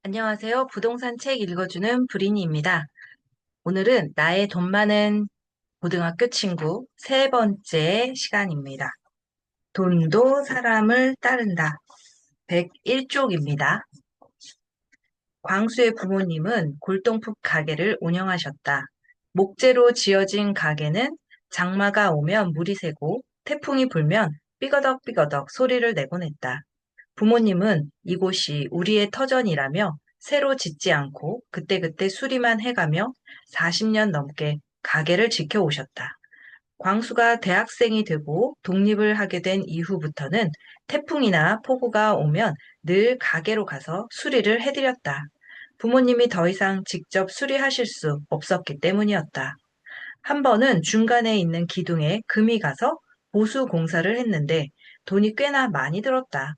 안녕하세요. 부동산 책 읽어주는 브리니입니다. 오늘은 나의 돈 많은 고등학교 친구 세 번째 시간입니다. 돈도 사람을 따른다. 101쪽입니다. 광수의 부모님은 골동품 가게를 운영하셨다. 목재로 지어진 가게는 장마가 오면 물이 새고 태풍이 불면 삐거덕삐거덕 소리를 내곤 했다. 부모님은 이곳이 우리의 터전이라며 새로 짓지 않고 그때그때 수리만 해가며 40년 넘게 가게를 지켜오셨다. 광수가 대학생이 되고 독립을 하게 된 이후부터는 태풍이나 폭우가 오면 늘 가게로 가서 수리를 해드렸다. 부모님이 더 이상 직접 수리하실 수 없었기 때문이었다. 한 번은 중간에 있는 기둥에 금이 가서 보수 공사를 했는데 돈이 꽤나 많이 들었다.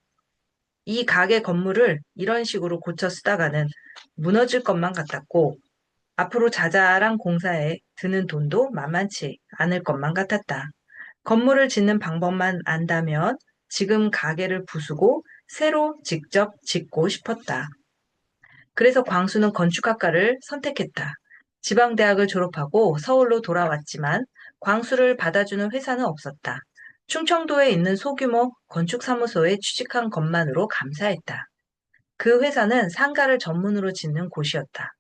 이 가게 건물을 이런 식으로 고쳐 쓰다가는 무너질 것만 같았고, 앞으로 자잘한 공사에 드는 돈도 만만치 않을 것만 같았다. 건물을 짓는 방법만 안다면 지금 가게를 부수고 새로 직접 짓고 싶었다. 그래서 광수는 건축학과를 선택했다. 지방대학을 졸업하고 서울로 돌아왔지만 광수를 받아주는 회사는 없었다. 충청도에 있는 소규모 건축사무소에 취직한 것만으로 감사했다. 그 회사는 상가를 전문으로 짓는 곳이었다.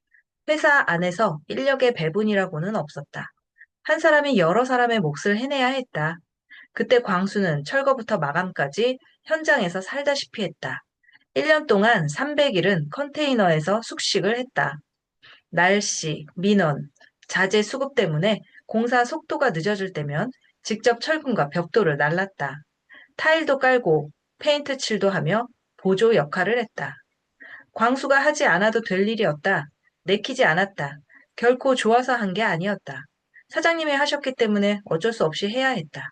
회사 안에서 인력의 배분이라고는 없었다. 한 사람이 여러 사람의 몫을 해내야 했다. 그때 광수는 철거부터 마감까지 현장에서 살다시피 했다. 1년 동안 300일은 컨테이너에서 숙식을 했다. 날씨, 민원, 자재 수급 때문에 공사 속도가 늦어질 때면 직접 철근과 벽돌을 날랐다. 타일도 깔고 페인트 칠도 하며 보조 역할을 했다. 광수가 하지 않아도 될 일이었다. 내키지 않았다. 결코 좋아서 한 게 아니었다. 사장님이 하셨기 때문에 어쩔 수 없이 해야 했다.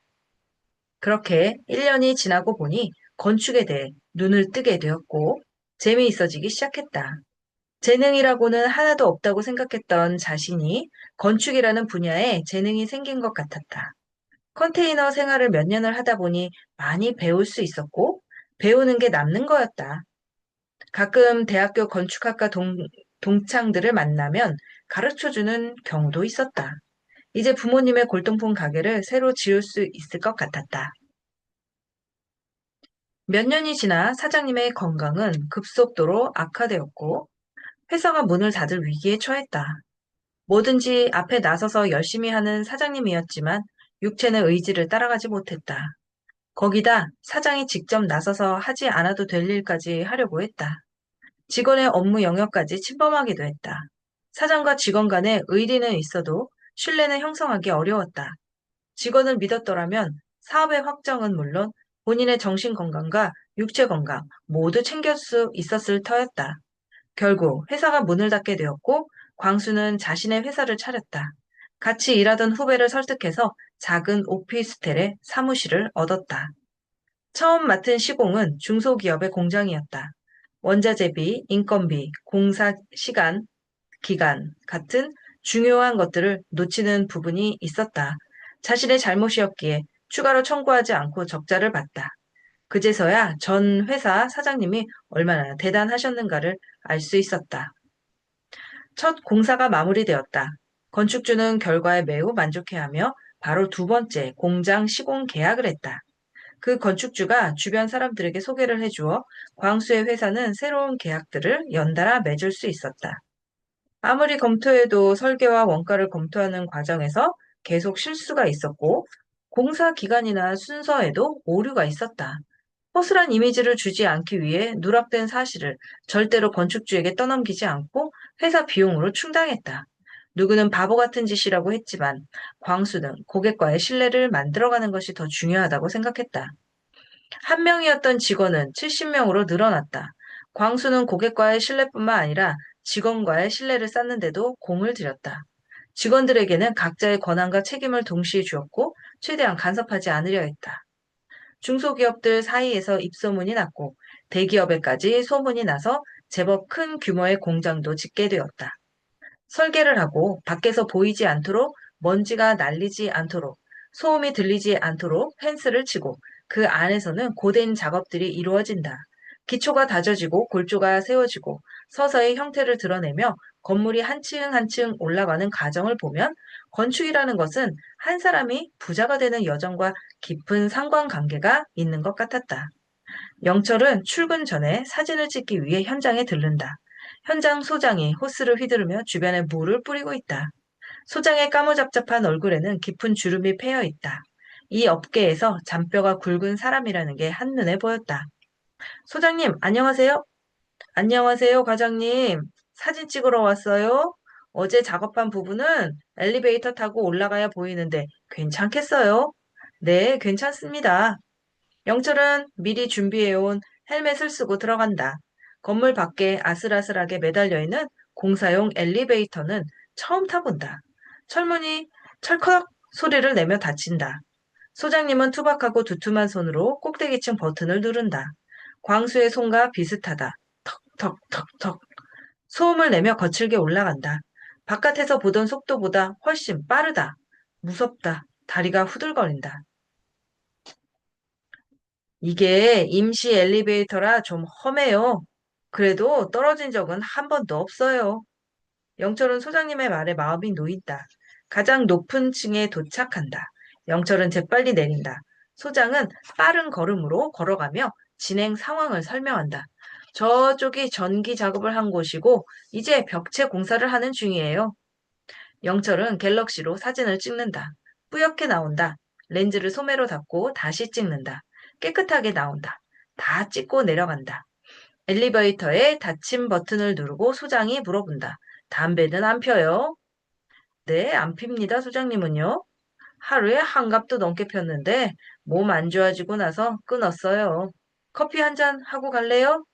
그렇게 1년이 지나고 보니 건축에 대해 눈을 뜨게 되었고 재미있어지기 시작했다. 재능이라고는 하나도 없다고 생각했던 자신이 건축이라는 분야에 재능이 생긴 것 같았다. 컨테이너 생활을 몇 년을 하다 보니 많이 배울 수 있었고 배우는 게 남는 거였다. 가끔 대학교 건축학과 동창들을 만나면 가르쳐주는 경우도 있었다. 이제 부모님의 골동품 가게를 새로 지을 수 있을 것 같았다. 몇 년이 지나 사장님의 건강은 급속도로 악화되었고 회사가 문을 닫을 위기에 처했다. 뭐든지 앞에 나서서 열심히 하는 사장님이었지만 육체는 의지를 따라가지 못했다. 거기다 사장이 직접 나서서 하지 않아도 될 일까지 하려고 했다. 직원의 업무 영역까지 침범하기도 했다. 사장과 직원 간에 의리는 있어도 신뢰는 형성하기 어려웠다. 직원을 믿었더라면 사업의 확정은 물론 본인의 정신 건강과 육체 건강 모두 챙길 수 있었을 터였다. 결국 회사가 문을 닫게 되었고 광수는 자신의 회사를 차렸다. 같이 일하던 후배를 설득해서 작은 오피스텔에 사무실을 얻었다. 처음 맡은 시공은 중소기업의 공장이었다. 원자재비, 인건비, 공사 시간, 기간 같은 중요한 것들을 놓치는 부분이 있었다. 자신의 잘못이었기에 추가로 청구하지 않고 적자를 봤다. 그제서야 전 회사 사장님이 얼마나 대단하셨는가를 알 수 있었다. 첫 공사가 마무리되었다. 건축주는 결과에 매우 만족해하며 바로 두 번째 공장 시공 계약을 했다. 그 건축주가 주변 사람들에게 소개를 해주어 광수의 회사는 새로운 계약들을 연달아 맺을 수 있었다. 아무리 검토해도 설계와 원가를 검토하는 과정에서 계속 실수가 있었고 공사 기간이나 순서에도 오류가 있었다. 허술한 이미지를 주지 않기 위해 누락된 사실을 절대로 건축주에게 떠넘기지 않고 회사 비용으로 충당했다. 누구는 바보 같은 짓이라고 했지만 광수는 고객과의 신뢰를 만들어가는 것이 더 중요하다고 생각했다. 한 명이었던 직원은 70명으로 늘어났다. 광수는 고객과의 신뢰뿐만 아니라 직원과의 신뢰를 쌓는데도 공을 들였다. 직원들에게는 각자의 권한과 책임을 동시에 주었고 최대한 간섭하지 않으려 했다. 중소기업들 사이에서 입소문이 났고 대기업에까지 소문이 나서 제법 큰 규모의 공장도 짓게 되었다. 설계를 하고 밖에서 보이지 않도록 먼지가 날리지 않도록 소음이 들리지 않도록 펜스를 치고 그 안에서는 고된 작업들이 이루어진다. 기초가 다져지고 골조가 세워지고 서서히 형태를 드러내며 건물이 한 층 한 층 올라가는 과정을 보면 건축이라는 것은 한 사람이 부자가 되는 여정과 깊은 상관관계가 있는 것 같았다. 영철은 출근 전에 사진을 찍기 위해 현장에 들른다. 현장 소장이 호스를 휘두르며 주변에 물을 뿌리고 있다. 소장의 까무잡잡한 얼굴에는 깊은 주름이 패여 있다. 이 업계에서 잔뼈가 굵은 사람이라는 게 한눈에 보였다. 소장님, 안녕하세요. 안녕하세요, 과장님. 사진 찍으러 왔어요. 어제 작업한 부분은 엘리베이터 타고 올라가야 보이는데 괜찮겠어요? 네, 괜찮습니다. 영철은 미리 준비해온 헬멧을 쓰고 들어간다. 건물 밖에 아슬아슬하게 매달려 있는 공사용 엘리베이터는 처음 타본다. 철문이 철컥 소리를 내며 닫힌다. 소장님은 투박하고 두툼한 손으로 꼭대기층 버튼을 누른다. 광수의 손과 비슷하다. 턱턱턱턱. 소음을 내며 거칠게 올라간다. 바깥에서 보던 속도보다 훨씬 빠르다. 무섭다. 다리가 후들거린다. 이게 임시 엘리베이터라 좀 험해요. 그래도 떨어진 적은 한 번도 없어요. 영철은 소장님의 말에 마음이 놓인다. 가장 높은 층에 도착한다. 영철은 재빨리 내린다. 소장은 빠른 걸음으로 걸어가며 진행 상황을 설명한다. 저쪽이 전기 작업을 한 곳이고 이제 벽체 공사를 하는 중이에요. 영철은 갤럭시로 사진을 찍는다. 뿌옇게 나온다. 렌즈를 소매로 닫고 다시 찍는다. 깨끗하게 나온다. 다 찍고 내려간다. 엘리베이터에 닫힘 버튼을 누르고 소장이 물어본다. 담배는 안 펴요? 네, 안 핍니다, 소장님은요? 하루에 한 갑도 넘게 폈는데 몸 안 좋아지고 나서 끊었어요. 커피 한 잔 하고 갈래요?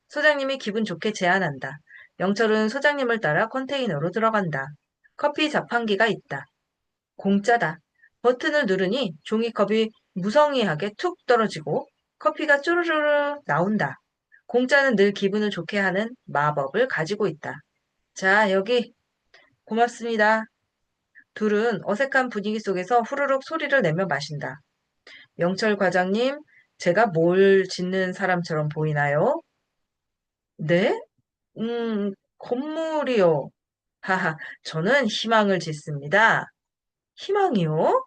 소장님이 기분 좋게 제안한다. 영철은 소장님을 따라 컨테이너로 들어간다. 커피 자판기가 있다. 공짜다. 버튼을 누르니 종이컵이 무성의하게 툭 떨어지고 커피가 쪼르르르 나온다. 공짜는 늘 기분을 좋게 하는 마법을 가지고 있다. 자, 여기 고맙습니다. 둘은 어색한 분위기 속에서 후루룩 소리를 내며 마신다. 영철 과장님, 제가 뭘 짓는 사람처럼 보이나요? 네? 건물이요. 하하, 저는 희망을 짓습니다. 희망이요?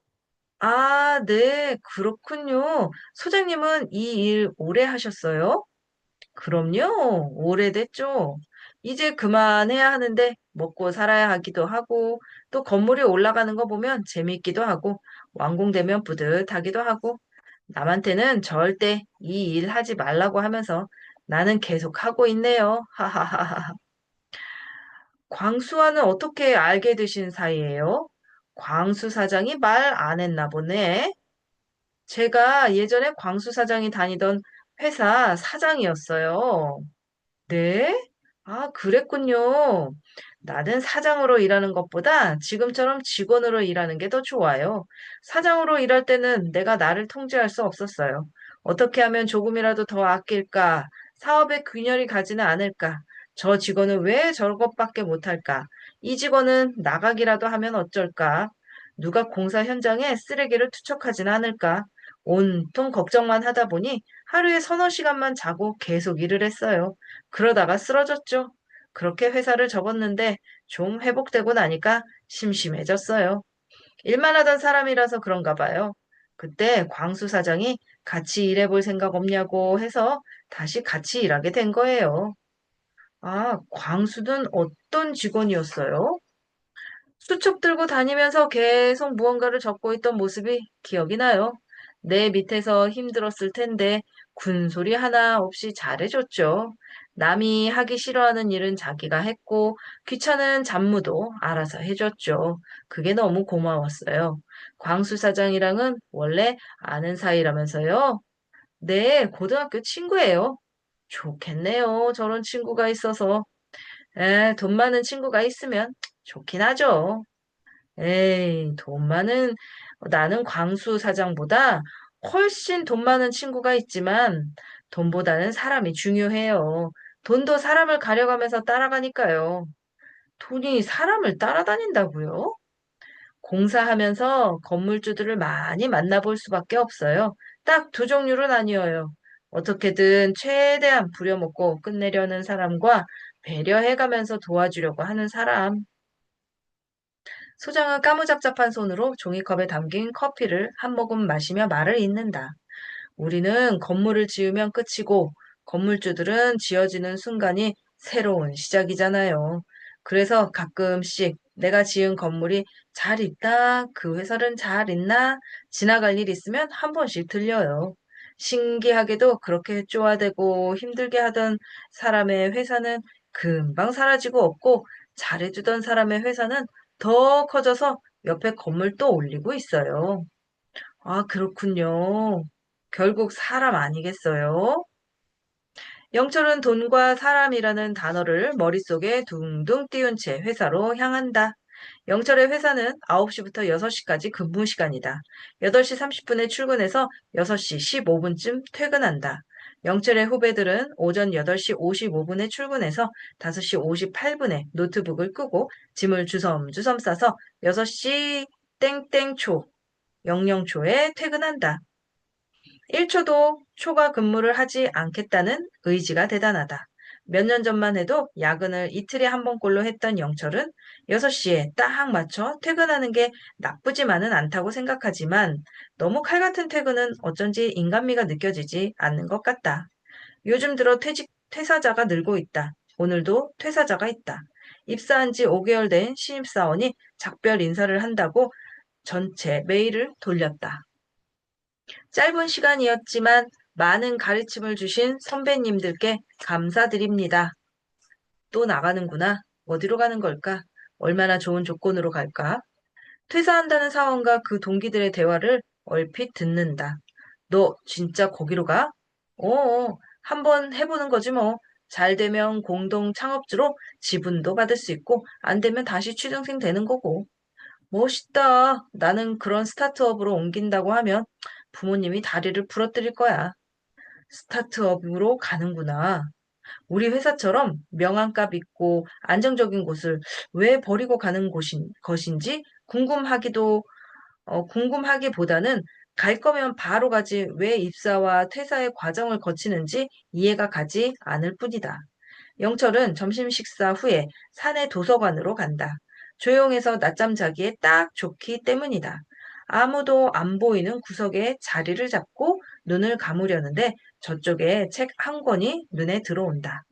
아, 네, 그렇군요. 소장님은 이 일 오래 하셨어요? 그럼요, 오래됐죠. 이제 그만해야 하는데 먹고 살아야 하기도 하고 또 건물이 올라가는 거 보면 재밌기도 하고 완공되면 뿌듯하기도 하고 남한테는 절대 이 일 하지 말라고 하면서 나는 계속 하고 있네요. 하하하하. 광수와는 어떻게 알게 되신 사이예요? 광수 사장이 말 안 했나 보네. 제가 예전에 광수 사장이 다니던 회사 사장이었어요. 네? 아, 그랬군요. 나는 사장으로 일하는 것보다 지금처럼 직원으로 일하는 게 더 좋아요. 사장으로 일할 때는 내가 나를 통제할 수 없었어요. 어떻게 하면 조금이라도 더 아낄까? 사업에 균열이 가지는 않을까? 저 직원은 왜 저것밖에 못할까? 이 직원은 나가기라도 하면 어쩔까? 누가 공사 현장에 쓰레기를 투척하지는 않을까? 온통 걱정만 하다 보니 하루에 서너 시간만 자고 계속 일을 했어요. 그러다가 쓰러졌죠. 그렇게 회사를 접었는데 좀 회복되고 나니까 심심해졌어요. 일만 하던 사람이라서 그런가 봐요. 그때 광수 사장이 같이 일해볼 생각 없냐고 해서 다시 같이 일하게 된 거예요. 아, 광수는 어떤 직원이었어요? 수첩 들고 다니면서 계속 무언가를 적고 있던 모습이 기억이 나요. 내 밑에서 힘들었을 텐데 군소리 하나 없이 잘해줬죠. 남이 하기 싫어하는 일은 자기가 했고 귀찮은 잡무도 알아서 해줬죠. 그게 너무 고마웠어요. 광수 사장이랑은 원래 아는 사이라면서요? 네, 고등학교 친구예요. 좋겠네요. 저런 친구가 있어서. 돈 많은 친구가 있으면 좋긴 하죠. 에이, 돈 많은, 나는 광수 사장보다 훨씬 돈 많은 친구가 있지만 돈보다는 사람이 중요해요. 돈도 사람을 가려가면서 따라가니까요. 돈이 사람을 따라다닌다고요? 공사하면서 건물주들을 많이 만나볼 수밖에 없어요. 딱 두 종류로 나뉘어요. 어떻게든 최대한 부려먹고 끝내려는 사람과 배려해가면서 도와주려고 하는 사람. 소장은 까무잡잡한 손으로 종이컵에 담긴 커피를 한 모금 마시며 말을 잇는다. 우리는 건물을 지으면 끝이고 건물주들은 지어지는 순간이 새로운 시작이잖아요. 그래서 가끔씩 내가 지은 건물이 잘 있다, 그 회사는 잘 있나 지나갈 일 있으면 한 번씩 들려요. 신기하게도 그렇게 쪼아대고 힘들게 하던 사람의 회사는 금방 사라지고 없고 잘해주던 사람의 회사는 더 커져서 옆에 건물 또 올리고 있어요. 아, 그렇군요. 결국 사람 아니겠어요? 영철은 돈과 사람이라는 단어를 머릿속에 둥둥 띄운 채 회사로 향한다. 영철의 회사는 9시부터 6시까지 근무 시간이다. 8시 30분에 출근해서 6시 15분쯤 퇴근한다. 영철의 후배들은 오전 8시 55분에 출근해서 5시 58분에 노트북을 끄고 짐을 주섬주섬 싸서 6시 땡땡초, 00초에 퇴근한다. 1초도 초과 근무를 하지 않겠다는 의지가 대단하다. 몇 년 전만 해도 야근을 이틀에 한 번꼴로 했던 영철은 6시에 딱 맞춰 퇴근하는 게 나쁘지만은 않다고 생각하지만 너무 칼 같은 퇴근은 어쩐지 인간미가 느껴지지 않는 것 같다. 요즘 들어 퇴사자가 늘고 있다. 오늘도 퇴사자가 있다. 입사한 지 5개월 된 신입사원이 작별 인사를 한다고 전체 메일을 돌렸다. 짧은 시간이었지만 많은 가르침을 주신 선배님들께 감사드립니다. 또 나가는구나. 어디로 가는 걸까? 얼마나 좋은 조건으로 갈까? 퇴사한다는 사원과 그 동기들의 대화를 얼핏 듣는다. 너 진짜 거기로 가? 한번 해보는 거지 뭐. 잘 되면 공동 창업주로 지분도 받을 수 있고, 안 되면 다시 취준생 되는 거고. 멋있다. 나는 그런 스타트업으로 옮긴다고 하면 부모님이 다리를 부러뜨릴 거야. 스타트업으로 가는구나. 우리 회사처럼 명함값 있고 안정적인 곳을 왜 버리고 가는 것인지 궁금하기보다는 갈 거면 바로 가지 왜 입사와 퇴사의 과정을 거치는지 이해가 가지 않을 뿐이다. 영철은 점심 식사 후에 사내 도서관으로 간다. 조용해서 낮잠 자기에 딱 좋기 때문이다. 아무도 안 보이는 구석에 자리를 잡고 눈을 감으려는데 저쪽에 책 한 권이 눈에 들어온다.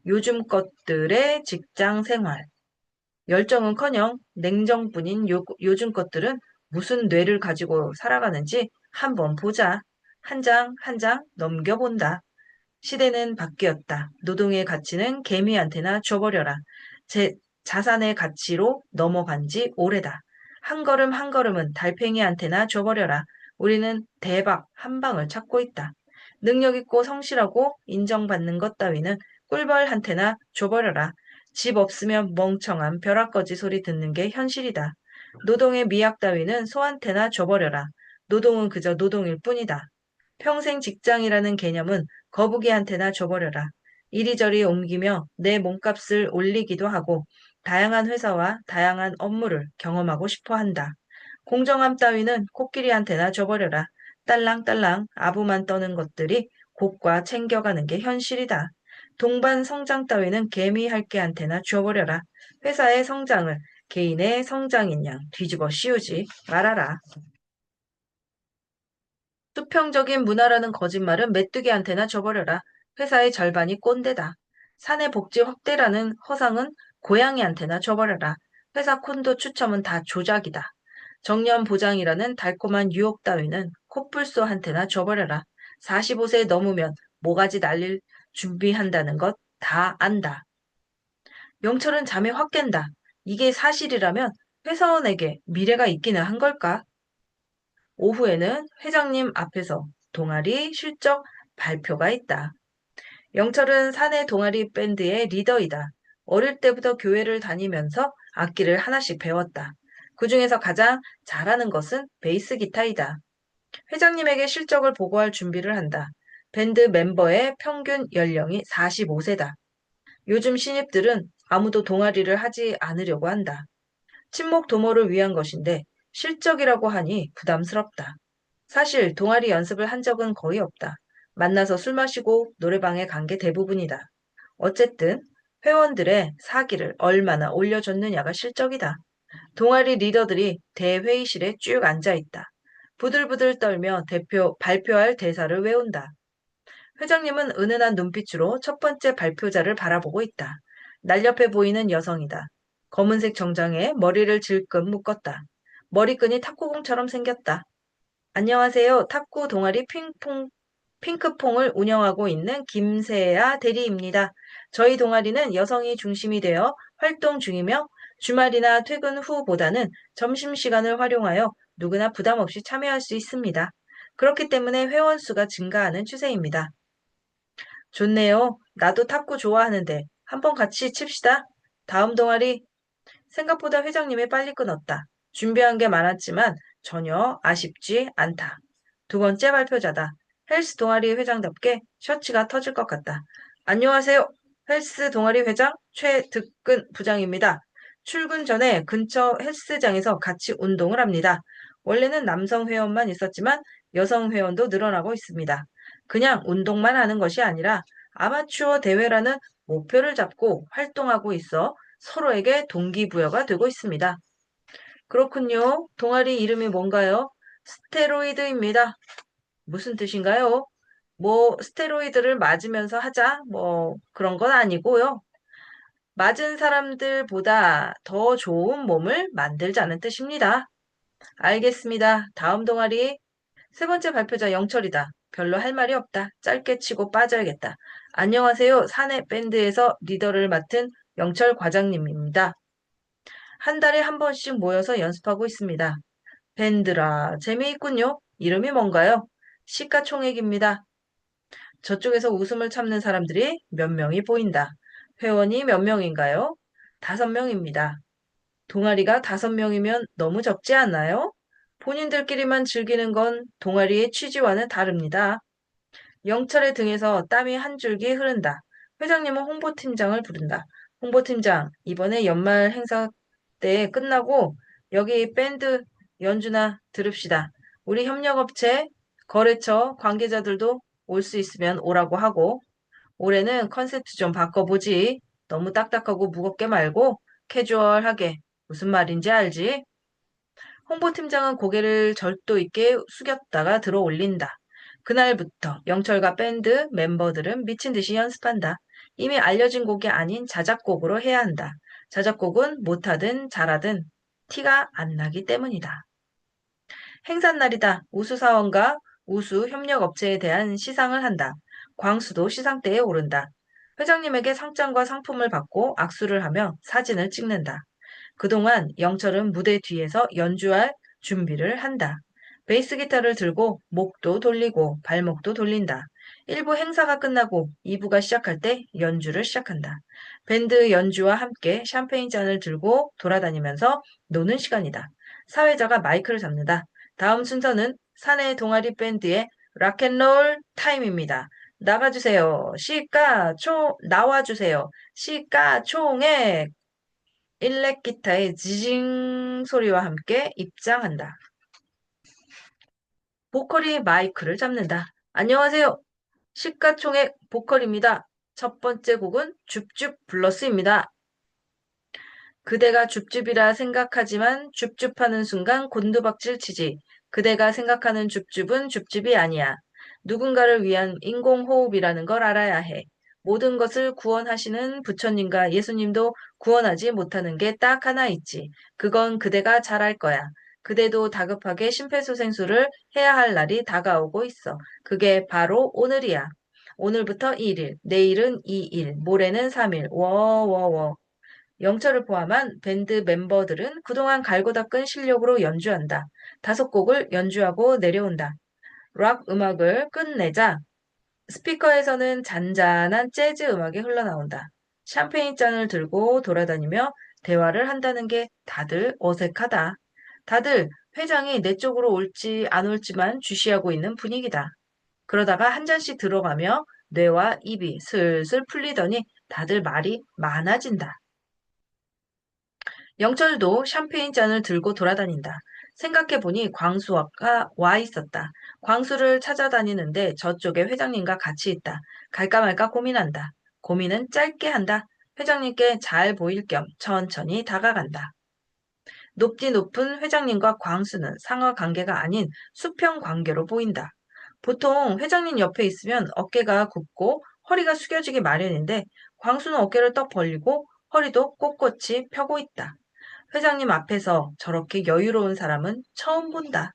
요즘 것들의 직장 생활. 열정은커녕 냉정뿐인 요즘 것들은 무슨 뇌를 가지고 살아가는지 한번 보자. 한 장 한 장 넘겨본다. 시대는 바뀌었다. 노동의 가치는 개미한테나 줘버려라. 제 자산의 가치로 넘어간 지 오래다. 한 걸음 한 걸음은 달팽이한테나 줘버려라. 우리는 대박 한 방을 찾고 있다. 능력 있고 성실하고 인정받는 것 따위는 꿀벌한테나 줘버려라. 집 없으면 멍청한 벼락거지 소리 듣는 게 현실이다. 노동의 미학 따위는 소한테나 줘버려라. 노동은 그저 노동일 뿐이다. 평생 직장이라는 개념은 거북이한테나 줘버려라. 이리저리 옮기며 내 몸값을 올리기도 하고 다양한 회사와 다양한 업무를 경험하고 싶어 한다. 공정함 따위는 코끼리한테나 줘버려라. 딸랑딸랑 아부만 떠는 것들이 곡과 챙겨가는 게 현실이다. 동반 성장 따위는 개미 할개한테나 줘버려라. 회사의 성장을 개인의 성장인 양 뒤집어 씌우지 말아라. 수평적인 문화라는 거짓말은 메뚜기한테나 줘버려라. 회사의 절반이 꼰대다. 사내 복지 확대라는 허상은 고양이한테나 줘버려라. 회사 콘도 추첨은 다 조작이다. 정년 보장이라는 달콤한 유혹 따위는 코뿔소한테나 줘버려라. 45세 넘으면 모가지 날릴 준비한다는 것 다 안다. 영철은 잠에 확 깬다. 이게 사실이라면 회사원에게 미래가 있기는 한 걸까? 오후에는 회장님 앞에서 동아리 실적 발표가 있다. 영철은 사내 동아리 밴드의 리더이다. 어릴 때부터 교회를 다니면서 악기를 하나씩 배웠다. 그중에서 가장 잘하는 것은 베이스 기타이다. 회장님에게 실적을 보고할 준비를 한다. 밴드 멤버의 평균 연령이 45세다. 요즘 신입들은 아무도 동아리를 하지 않으려고 한다. 친목 도모를 위한 것인데 실적이라고 하니 부담스럽다. 사실 동아리 연습을 한 적은 거의 없다. 만나서 술 마시고 노래방에 간 게 대부분이다. 어쨌든 회원들의 사기를 얼마나 올려줬느냐가 실적이다. 동아리 리더들이 대회의실에 쭉 앉아있다. 부들부들 떨며 발표할 대사를 외운다. 회장님은 은은한 눈빛으로 첫 번째 발표자를 바라보고 있다. 날렵해 보이는 여성이다. 검은색 정장에 머리를 질끈 묶었다. 머리끈이 탁구공처럼 생겼다. 안녕하세요. 탁구 동아리 핑크퐁을 운영하고 있는 김세아 대리입니다. 저희 동아리는 여성이 중심이 되어 활동 중이며 주말이나 퇴근 후보다는 점심시간을 활용하여 누구나 부담 없이 참여할 수 있습니다. 그렇기 때문에 회원 수가 증가하는 추세입니다. 좋네요. 나도 탁구 좋아하는데 한번 같이 칩시다. 다음 동아리. 생각보다 회장님이 빨리 끊었다. 준비한 게 많았지만 전혀 아쉽지 않다. 두 번째 발표자다. 헬스 동아리 회장답게 셔츠가 터질 것 같다. 안녕하세요. 헬스 동아리 회장 최득근 부장입니다. 출근 전에 근처 헬스장에서 같이 운동을 합니다. 원래는 남성 회원만 있었지만 여성 회원도 늘어나고 있습니다. 그냥 운동만 하는 것이 아니라 아마추어 대회라는 목표를 잡고 활동하고 있어 서로에게 동기부여가 되고 있습니다. 그렇군요. 동아리 이름이 뭔가요? 스테로이드입니다. 무슨 뜻인가요? 뭐, 스테로이드를 맞으면서 하자, 뭐, 그런 건 아니고요. 맞은 사람들보다 더 좋은 몸을 만들자는 뜻입니다. 알겠습니다. 다음 동아리. 세 번째 발표자 영철이다. 별로 할 말이 없다. 짧게 치고 빠져야겠다. 안녕하세요. 사내 밴드에서 리더를 맡은 영철 과장님입니다. 한 달에 한 번씩 모여서 연습하고 있습니다. 밴드라, 재미있군요. 이름이 뭔가요? 시가총액입니다. 저쪽에서 웃음을 참는 사람들이 몇 명이 보인다. 회원이 몇 명인가요? 5명입니다. 동아리가 5명이면 너무 적지 않나요? 본인들끼리만 즐기는 건 동아리의 취지와는 다릅니다. 영철의 등에서 땀이 한 줄기 흐른다. 회장님은 홍보팀장을 부른다. 홍보팀장, 이번에 연말 행사 때 끝나고 여기 밴드 연주나 들읍시다. 우리 협력업체, 거래처 관계자들도 올 수 있으면 오라고 하고 올해는 컨셉트 좀 바꿔보지. 너무 딱딱하고 무겁게 말고 캐주얼하게. 무슨 말인지 알지? 홍보팀장은 고개를 절도 있게 숙였다가 들어 올린다. 그날부터 영철과 밴드 멤버들은 미친 듯이 연습한다. 이미 알려진 곡이 아닌 자작곡으로 해야 한다. 자작곡은 못하든 잘하든 티가 안 나기 때문이다. 행사날이다. 우수사원과 우수협력업체에 대한 시상을 한다. 광수도 시상대에 오른다. 회장님에게 상장과 상품을 받고 악수를 하며 사진을 찍는다. 그동안 영철은 무대 뒤에서 연주할 준비를 한다. 베이스 기타를 들고 목도 돌리고 발목도 돌린다. 1부 행사가 끝나고 2부가 시작할 때 연주를 시작한다. 밴드 연주와 함께 샴페인 잔을 들고 돌아다니면서 노는 시간이다. 사회자가 마이크를 잡는다. 다음 순서는 사내 동아리 밴드의 락앤롤 타임입니다. 나가주세요. 나와주세요. 시가 총액 일렉 기타의 지징 소리와 함께 입장한다. 보컬이 마이크를 잡는다. 안녕하세요. 시가총액 보컬입니다. 첫 번째 곡은 줍줍 블러스입니다. 그대가 줍줍이라 생각하지만 줍줍하는 순간 곤두박질 치지. 그대가 생각하는 줍줍은 줍줍이 아니야. 누군가를 위한 인공호흡이라는 걸 알아야 해. 모든 것을 구원하시는 부처님과 예수님도 구원하지 못하는 게 딱 하나 있지. 그건 그대가 잘 알 거야. 그대도 다급하게 심폐소생술을 해야 할 날이 다가오고 있어. 그게 바로 오늘이야. 오늘부터 1일, 내일은 2일, 모레는 3일. 워워워. 영철을 포함한 밴드 멤버들은 그동안 갈고 닦은 실력으로 연주한다. 5곡을 연주하고 내려온다. 락 음악을 끝내자 스피커에서는 잔잔한 재즈 음악이 흘러나온다. 샴페인 잔을 들고 돌아다니며 대화를 한다는 게 다들 어색하다. 다들 회장이 내 쪽으로 올지 안 올지만 주시하고 있는 분위기다. 그러다가 한 잔씩 들어가며 뇌와 입이 슬슬 풀리더니 다들 말이 많아진다. 영철도 샴페인 잔을 들고 돌아다닌다. 생각해보니 광수가 와 있었다. 광수를 찾아다니는데 저쪽에 회장님과 같이 있다. 갈까 말까 고민한다. 고민은 짧게 한다. 회장님께 잘 보일 겸 천천히 다가간다. 높디 높은 회장님과 광수는 상하 관계가 아닌 수평 관계로 보인다. 보통 회장님 옆에 있으면 어깨가 굽고 허리가 숙여지기 마련인데 광수는 어깨를 떡 벌리고 허리도 꼿꼿이 펴고 있다. 회장님 앞에서 저렇게 여유로운 사람은 처음 본다.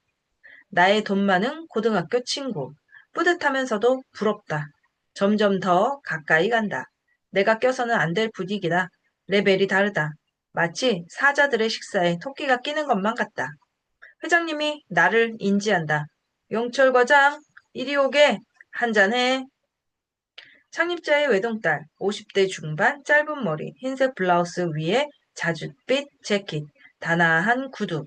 나의 돈 많은 고등학교 친구. 뿌듯하면서도 부럽다. 점점 더 가까이 간다. 내가 껴서는 안 될 분위기다. 레벨이 다르다. 마치 사자들의 식사에 토끼가 끼는 것만 같다. 회장님이 나를 인지한다. 영철 과장, 이리 오게. 한잔해. 창립자의 외동딸, 50대 중반, 짧은 머리, 흰색 블라우스 위에 자줏빛 재킷, 단아한 구두,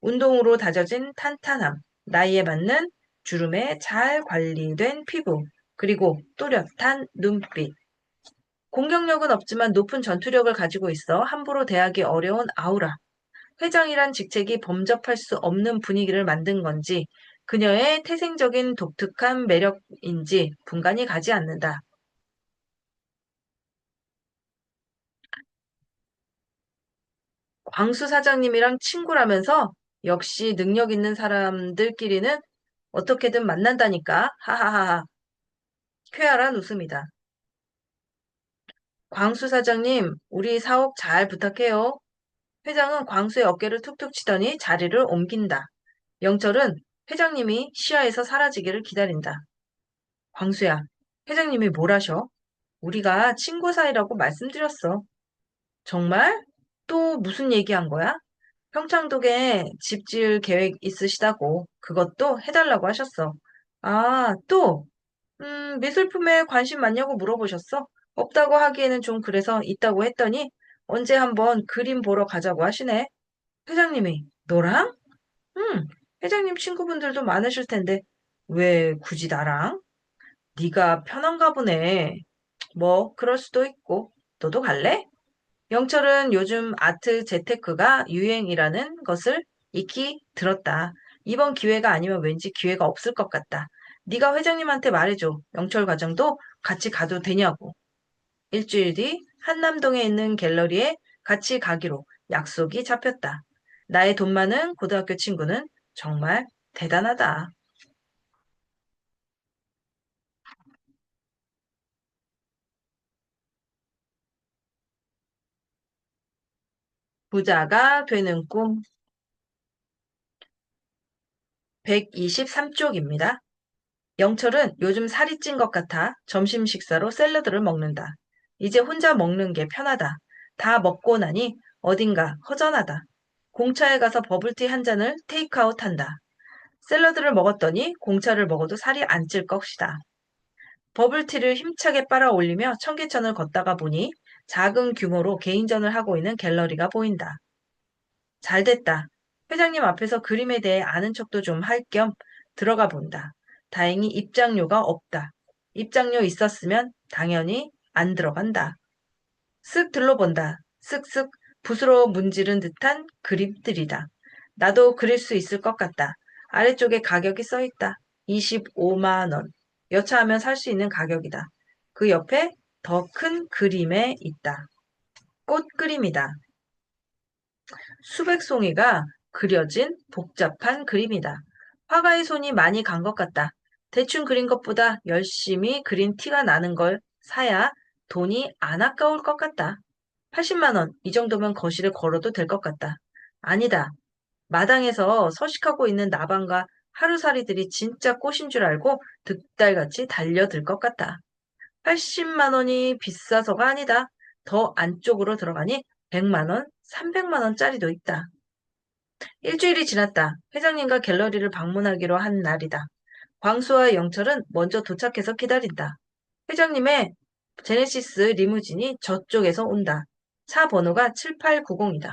운동으로 다져진 탄탄함, 나이에 맞는 주름에 잘 관리된 피부, 그리고 또렷한 눈빛. 공격력은 없지만 높은 전투력을 가지고 있어 함부로 대하기 어려운 아우라. 회장이란 직책이 범접할 수 없는 분위기를 만든 건지 그녀의 태생적인 독특한 매력인지 분간이 가지 않는다. 광수 사장님이랑 친구라면서 역시 능력 있는 사람들끼리는 어떻게든 만난다니까. 하하하하. 쾌활한 웃음이다. 광수 사장님, 우리 사업 잘 부탁해요. 회장은 광수의 어깨를 툭툭 치더니 자리를 옮긴다. 영철은 회장님이 시야에서 사라지기를 기다린다. 광수야, 회장님이 뭘 하셔? 우리가 친구 사이라고 말씀드렸어. 정말? 또 무슨 얘기한 거야? 평창동에 집 지을 계획 있으시다고 그것도 해달라고 하셨어. 아, 또, 미술품에 관심 많냐고 물어보셨어? 없다고 하기에는 좀 그래서 있다고 했더니 언제 한번 그림 보러 가자고 하시네. 회장님이, 너랑? 응, 회장님 친구분들도 많으실 텐데 왜 굳이 나랑? 네가 편한가 보네. 뭐, 그럴 수도 있고. 너도 갈래? 영철은 요즘 아트 재테크가 유행이라는 것을 익히 들었다. 이번 기회가 아니면 왠지 기회가 없을 것 같다. 네가 회장님한테 말해줘. 영철 과장도 같이 가도 되냐고. 일주일 뒤 한남동에 있는 갤러리에 같이 가기로 약속이 잡혔다. 나의 돈 많은 고등학교 친구는 정말 대단하다. 부자가 되는 꿈 123쪽입니다. 영철은 요즘 살이 찐 것 같아 점심 식사로 샐러드를 먹는다. 이제 혼자 먹는 게 편하다. 다 먹고 나니 어딘가 허전하다. 공차에 가서 버블티 한 잔을 테이크아웃 한다. 샐러드를 먹었더니 공차를 먹어도 살이 안 찔 것이다. 버블티를 힘차게 빨아 올리며 청계천을 걷다가 보니 작은 규모로 개인전을 하고 있는 갤러리가 보인다. 잘 됐다. 회장님 앞에서 그림에 대해 아는 척도 좀 할 겸 들어가 본다. 다행히 입장료가 없다. 입장료 있었으면 당연히 안 들어간다. 쓱 둘러본다. 쓱쓱 붓으로 문지른 듯한 그림들이다. 나도 그릴 수 있을 것 같다. 아래쪽에 가격이 써 있다. 25만 원. 여차하면 살 수 있는 가격이다. 그 옆에 더 큰 그림에 있다. 꽃 그림이다. 수백 송이가 그려진 복잡한 그림이다. 화가의 손이 많이 간 것 같다. 대충 그린 것보다 열심히 그린 티가 나는 걸 사야 돈이 안 아까울 것 같다. 80만 원, 이 정도면 거실에 걸어도 될 것 같다. 아니다. 마당에서 서식하고 있는 나방과 하루살이들이 진짜 꽃인 줄 알고 득달같이 달려들 것 같다. 80만 원이 비싸서가 아니다. 더 안쪽으로 들어가니 100만 원, 300만 원짜리도 있다. 일주일이 지났다. 회장님과 갤러리를 방문하기로 한 날이다. 광수와 영철은 먼저 도착해서 기다린다. 회장님의 제네시스 리무진이 저쪽에서 온다. 차 번호가 7890이다.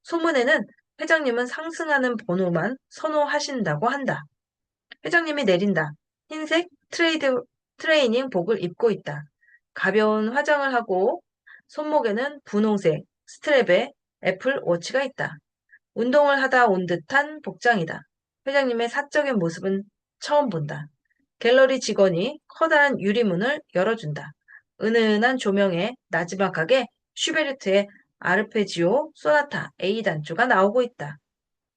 소문에는 회장님은 상승하는 번호만 선호하신다고 한다. 회장님이 내린다. 흰색 트레이닝복을 입고 있다. 가벼운 화장을 하고 손목에는 분홍색 스트랩에 애플 워치가 있다. 운동을 하다 온 듯한 복장이다. 회장님의 사적인 모습은 처음 본다. 갤러리 직원이 커다란 유리문을 열어준다. 은은한 조명에 나지막하게 슈베르트의 아르페지오 소나타 A 단조가 나오고 있다.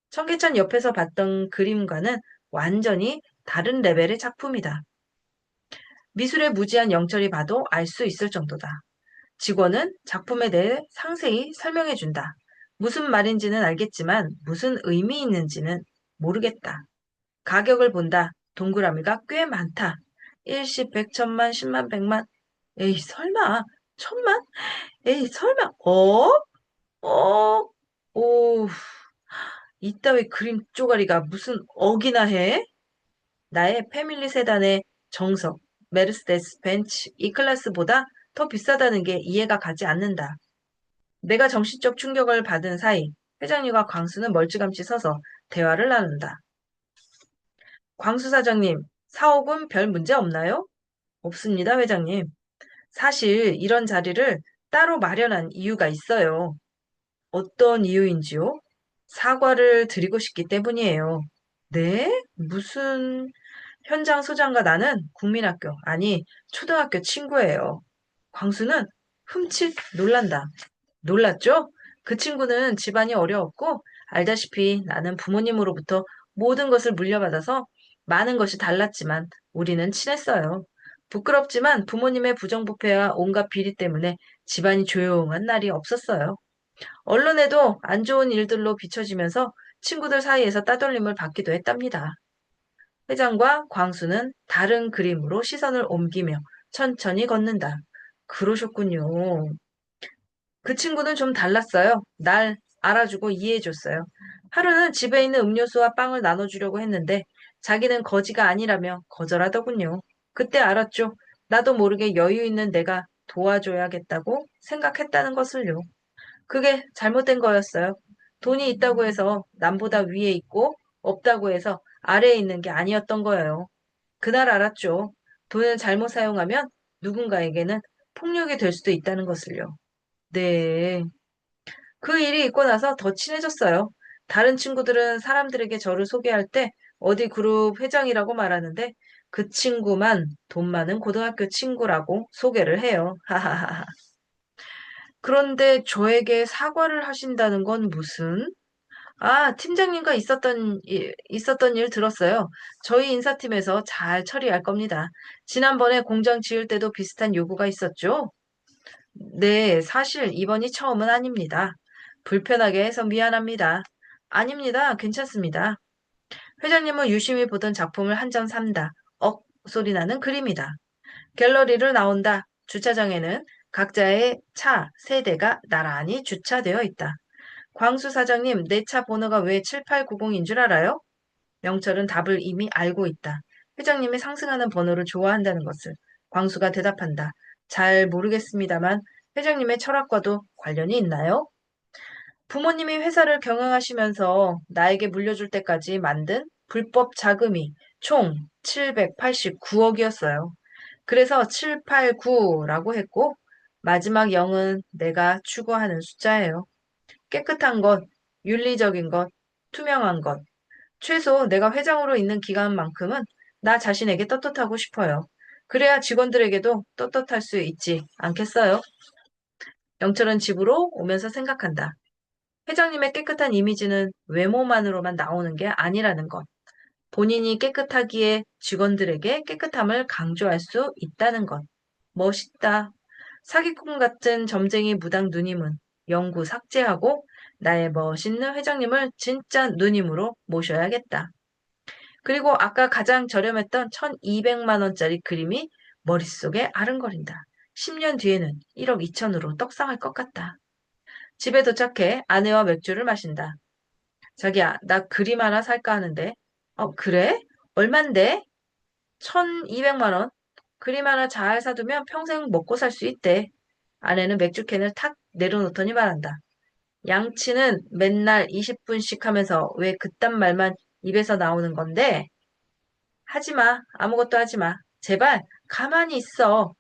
청계천 옆에서 봤던 그림과는 완전히 다른 레벨의 작품이다. 미술의 무지한 영철이 봐도 알 수 있을 정도다. 직원은 작품에 대해 상세히 설명해준다. 무슨 말인지는 알겠지만 무슨 의미 있는지는 모르겠다. 가격을 본다. 동그라미가 꽤 많다. 일십, 백천만, 십만, 백만. 에이, 설마. 천만? 에이, 설마. 어? 오, 이따위 그림 쪼가리가 무슨 억이나 해? 나의 패밀리 세단의 정석, 메르세데스 벤츠 E클래스보다 더 비싸다는 게 이해가 가지 않는다. 내가 정신적 충격을 받은 사이 회장님과 광수는 멀찌감치 서서 대화를 나눈다. 광수 사장님, 사옥은 별 문제 없나요? 없습니다, 회장님. 사실 이런 자리를 따로 마련한 이유가 있어요. 어떤 이유인지요? 사과를 드리고 싶기 때문이에요. 네? 무슨 현장 소장과 나는 국민학교, 아니, 초등학교 친구예요. 광수는 흠칫 놀란다. 놀랐죠? 그 친구는 집안이 어려웠고, 알다시피 나는 부모님으로부터 모든 것을 물려받아서 많은 것이 달랐지만 우리는 친했어요. 부끄럽지만 부모님의 부정부패와 온갖 비리 때문에 집안이 조용한 날이 없었어요. 언론에도 안 좋은 일들로 비춰지면서 친구들 사이에서 따돌림을 받기도 했답니다. 회장과 광수는 다른 그림으로 시선을 옮기며 천천히 걷는다. 그러셨군요. 그 친구는 좀 달랐어요. 날 알아주고 이해해줬어요. 하루는 집에 있는 음료수와 빵을 나눠주려고 했는데 자기는 거지가 아니라며 거절하더군요. 그때 알았죠. 나도 모르게 여유 있는 내가 도와줘야겠다고 생각했다는 것을요. 그게 잘못된 거였어요. 돈이 있다고 해서 남보다 위에 있고 없다고 해서 아래에 있는 게 아니었던 거예요. 그날 알았죠. 돈을 잘못 사용하면 누군가에게는 폭력이 될 수도 있다는 것을요. 네. 그 일이 있고 나서 더 친해졌어요. 다른 친구들은 사람들에게 저를 소개할 때 어디 그룹 회장이라고 말하는데 그 친구만 돈 많은 고등학교 친구라고 소개를 해요. 하하하. 그런데 저에게 사과를 하신다는 건 무슨? 아, 팀장님과 있었던 일 들었어요. 저희 인사팀에서 잘 처리할 겁니다. 지난번에 공장 지을 때도 비슷한 요구가 있었죠? 네, 사실 이번이 처음은 아닙니다. 불편하게 해서 미안합니다. 아닙니다. 괜찮습니다. 회장님은 유심히 보던 작품을 한 점 산다. 억 소리 나는 그림이다. 갤러리를 나온다. 주차장에는 각자의 차 세대가 나란히 주차되어 있다. 광수 사장님, 내 차 번호가 왜 7890인 줄 알아요? 명철은 답을 이미 알고 있다. 회장님이 상승하는 번호를 좋아한다는 것을. 광수가 대답한다. 잘 모르겠습니다만 회장님의 철학과도 관련이 있나요? 부모님이 회사를 경영하시면서 나에게 물려줄 때까지 만든 불법 자금이 총 789억이었어요. 그래서 789라고 했고 마지막 0은 내가 추구하는 숫자예요. 깨끗한 것, 윤리적인 것, 투명한 것. 최소 내가 회장으로 있는 기간만큼은 나 자신에게 떳떳하고 싶어요. 그래야 직원들에게도 떳떳할 수 있지 않겠어요? 영철은 집으로 오면서 생각한다. 회장님의 깨끗한 이미지는 외모만으로만 나오는 게 아니라는 것. 본인이 깨끗하기에 직원들에게 깨끗함을 강조할 수 있다는 것. 멋있다. 사기꾼 같은 점쟁이 무당 누님은 영구 삭제하고 나의 멋있는 회장님을 진짜 누님으로 모셔야겠다. 그리고 아까 가장 저렴했던 1200만 원짜리 그림이 머릿속에 아른거린다. 10년 뒤에는 1억 2천으로 떡상할 것 같다. 집에 도착해 아내와 맥주를 마신다. 자기야, 나 그림 하나 살까 하는데. 그래? 얼만데? 1200만 원. 그림 하나 잘 사두면 평생 먹고 살 수 있대. 아내는 맥주캔을 탁 내려놓더니 말한다. 양치는 맨날 20분씩 하면서 왜 그딴 말만 입에서 나오는 건데? 하지 마. 아무것도 하지 마. 제발 가만히 있어.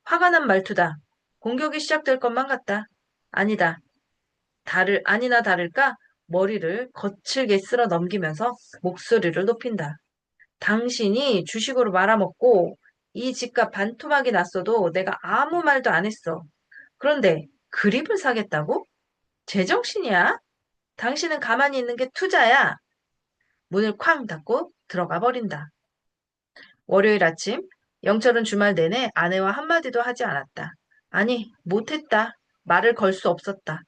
화가 난 말투다. 공격이 시작될 것만 같다. 아니다. 아니나 다를까 머리를 거칠게 쓸어 넘기면서 목소리를 높인다. 당신이 주식으로 말아먹고 이 집값 반토막이 났어도 내가 아무 말도 안 했어. 그런데 그립을 사겠다고? 제정신이야? 당신은 가만히 있는 게 투자야. 문을 쾅 닫고 들어가 버린다. 월요일 아침, 영철은 주말 내내 아내와 한마디도 하지 않았다. 아니, 못했다. 말을 걸 수 없었다.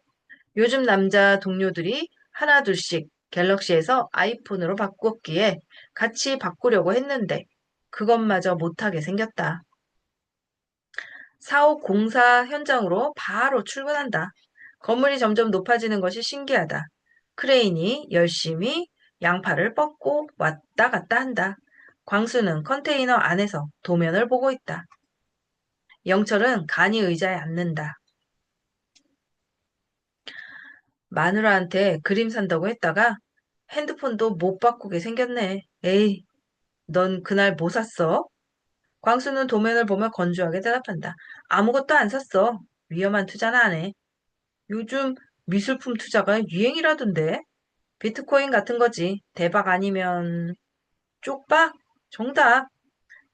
요즘 남자 동료들이 하나둘씩 갤럭시에서 아이폰으로 바꿨기에 같이 바꾸려고 했는데 그것마저 못하게 생겼다. 사옥 공사 현장으로 바로 출근한다. 건물이 점점 높아지는 것이 신기하다. 크레인이 열심히 양파를 뻗고 왔다 갔다 한다. 광수는 컨테이너 안에서 도면을 보고 있다. 영철은 간이 의자에 앉는다. 마누라한테 그림 산다고 했다가 핸드폰도 못 바꾸게 생겼네. 에이, 넌 그날 뭐 샀어? 광수는 도면을 보며 건조하게 대답한다. 아무것도 안 샀어. 위험한 투자는 안 해. 요즘 미술품 투자가 유행이라던데. 비트코인 같은 거지. 대박 아니면 쪽박? 정답.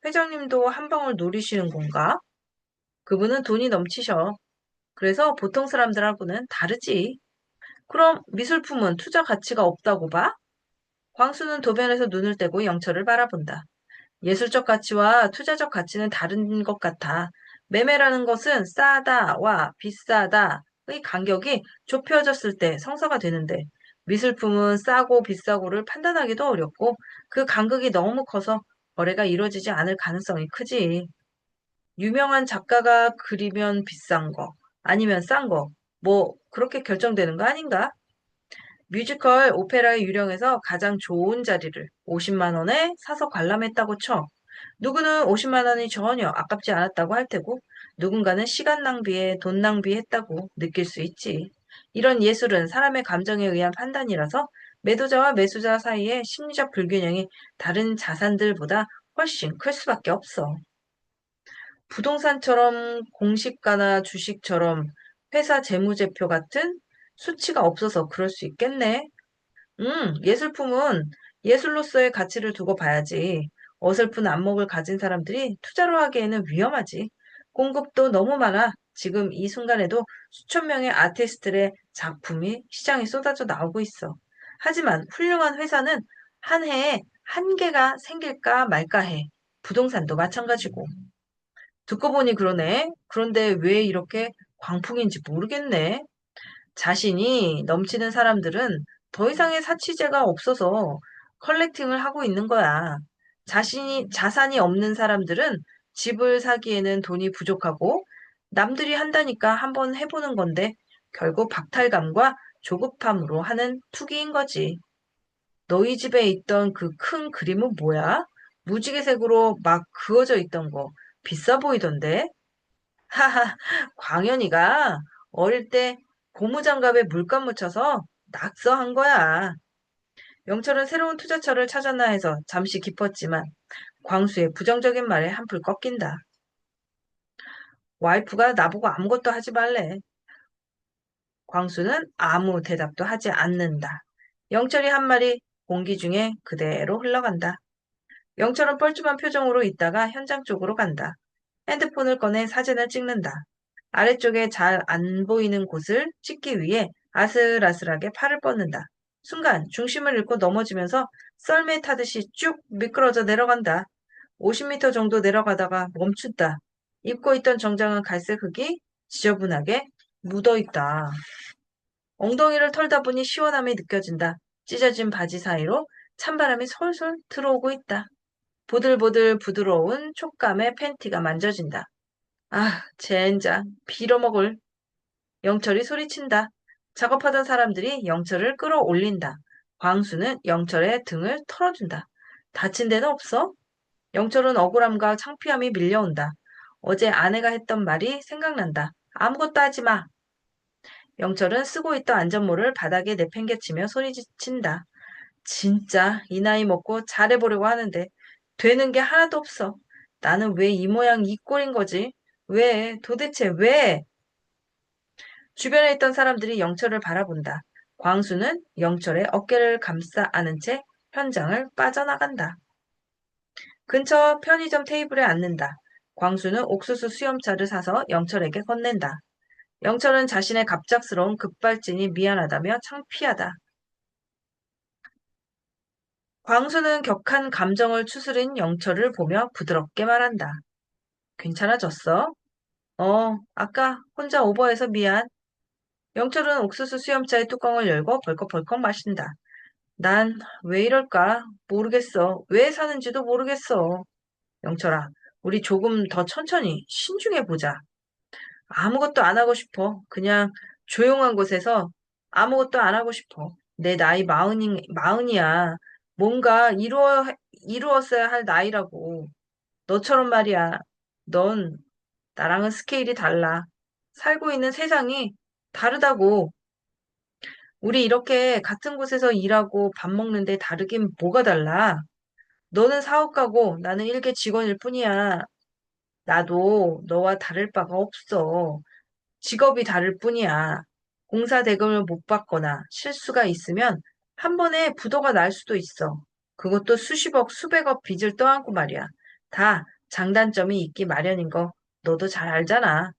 회장님도 한 방울 노리시는 건가? 그분은 돈이 넘치셔. 그래서 보통 사람들하고는 다르지. 그럼 미술품은 투자 가치가 없다고 봐? 광수는 도면에서 눈을 떼고 영철을 바라본다. 예술적 가치와 투자적 가치는 다른 것 같아. 매매라는 것은 싸다와 비싸다의 간격이 좁혀졌을 때 성사가 되는데 미술품은 싸고 비싸고를 판단하기도 어렵고 그 간극이 너무 커서 거래가 이루어지지 않을 가능성이 크지. 유명한 작가가 그리면 비싼 거, 아니면 싼 거, 뭐 그렇게 결정되는 거 아닌가? 뮤지컬 오페라의 유령에서 가장 좋은 자리를 50만 원에 사서 관람했다고 쳐. 누구는 50만 원이 전혀 아깝지 않았다고 할 테고, 누군가는 시간 낭비에 돈 낭비했다고 느낄 수 있지. 이런 예술은 사람의 감정에 의한 판단이라서 매도자와 매수자 사이의 심리적 불균형이 다른 자산들보다 훨씬 클 수밖에 없어. 부동산처럼 공시가나 주식처럼 회사 재무제표 같은 수치가 없어서 그럴 수 있겠네. 예술품은 예술로서의 가치를 두고 봐야지. 어설픈 안목을 가진 사람들이 투자로 하기에는 위험하지. 공급도 너무 많아. 지금 이 순간에도 수천 명의 아티스트의 작품이 시장에 쏟아져 나오고 있어. 하지만 훌륭한 회사는 한 해에 한 개가 생길까 말까 해. 부동산도 마찬가지고. 듣고 보니 그러네. 그런데 왜 이렇게 광풍인지 모르겠네. 자신이 넘치는 사람들은 더 이상의 사치제가 없어서 컬렉팅을 하고 있는 거야. 자산이 없는 사람들은 집을 사기에는 돈이 부족하고 남들이 한다니까 한번 해보는 건데 결국 박탈감과 조급함으로 하는 투기인 거지. 너희 집에 있던 그 큰 그림은 뭐야? 무지개색으로 막 그어져 있던 거 비싸 보이던데? 하하, 광현이가 어릴 때 고무장갑에 물감 묻혀서 낙서한 거야. 영철은 새로운 투자처를 찾았나 해서 잠시 기뻤지만 광수의 부정적인 말에 한풀 꺾인다. 와이프가 나보고 아무것도 하지 말래. 광수는 아무 대답도 하지 않는다. 영철이 한 말이 공기 중에 그대로 흘러간다. 영철은 뻘쭘한 표정으로 있다가 현장 쪽으로 간다. 핸드폰을 꺼내 사진을 찍는다. 아래쪽에 잘 안 보이는 곳을 찍기 위해 아슬아슬하게 팔을 뻗는다. 순간 중심을 잃고 넘어지면서 썰매 타듯이 쭉 미끄러져 내려간다. 50m 정도 내려가다가 멈춘다. 입고 있던 정장은 갈색 흙이 지저분하게 묻어있다. 엉덩이를 털다 보니 시원함이 느껴진다. 찢어진 바지 사이로 찬바람이 솔솔 들어오고 있다. 보들보들 부드러운 촉감의 팬티가 만져진다. 아, 젠장, 빌어먹을. 영철이 소리친다. 작업하던 사람들이 영철을 끌어올린다. 광수는 영철의 등을 털어준다. 다친 데는 없어? 영철은 억울함과 창피함이 밀려온다. 어제 아내가 했던 말이 생각난다. 아무것도 하지 마. 영철은 쓰고 있던 안전모를 바닥에 내팽개치며 소리친다. 진짜 이 나이 먹고 잘해보려고 하는데 되는 게 하나도 없어. 나는 왜 이 모양 이 꼴인 거지? 왜? 도대체 왜? 주변에 있던 사람들이 영철을 바라본다. 광수는 영철의 어깨를 감싸 안은 채 현장을 빠져나간다. 근처 편의점 테이블에 앉는다. 광수는 옥수수 수염차를 사서 영철에게 건넨다. 영철은 자신의 갑작스러운 급발진이 미안하다며 창피하다. 광수는 격한 감정을 추스린 영철을 보며 부드럽게 말한다. 괜찮아졌어? 아까 혼자 오버해서 미안. 영철은 옥수수 수염차의 뚜껑을 열고 벌컥벌컥 마신다. 난 왜 이럴까? 모르겠어. 왜 사는지도 모르겠어. 영철아, 우리 조금 더 천천히 신중해 보자. 아무것도 안 하고 싶어. 그냥 조용한 곳에서 아무것도 안 하고 싶어. 내 나이 마흔이야. 뭔가 이루었어야 할 나이라고. 너처럼 말이야. 넌 나랑은 스케일이 달라. 살고 있는 세상이 다르다고. 우리 이렇게 같은 곳에서 일하고 밥 먹는데 다르긴 뭐가 달라? 너는 사업가고 나는 일개 직원일 뿐이야. 나도 너와 다를 바가 없어. 직업이 다를 뿐이야. 공사 대금을 못 받거나 실수가 있으면 한 번에 부도가 날 수도 있어. 그것도 수십억, 수백억 빚을 떠안고 말이야. 다 장단점이 있기 마련인 거 너도 잘 알잖아.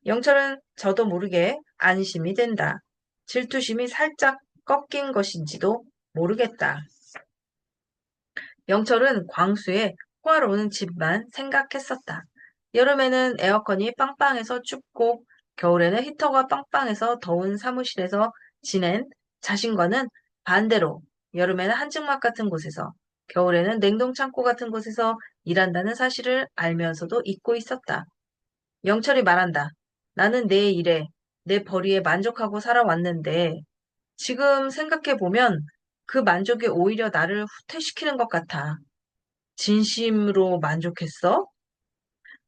영철은 저도 모르게 안심이 된다. 질투심이 살짝 꺾인 것인지도 모르겠다. 영철은 광수의 호화로운 집만 생각했었다. 여름에는 에어컨이 빵빵해서 춥고 겨울에는 히터가 빵빵해서 더운 사무실에서 지낸 자신과는 반대로 여름에는 한증막 같은 곳에서 겨울에는 냉동창고 같은 곳에서 일한다는 사실을 알면서도 잊고 있었다. 영철이 말한다. 나는 내 일에, 내 벌이에 만족하고 살아왔는데 지금 생각해보면 그 만족이 오히려 나를 후퇴시키는 것 같아. 진심으로 만족했어?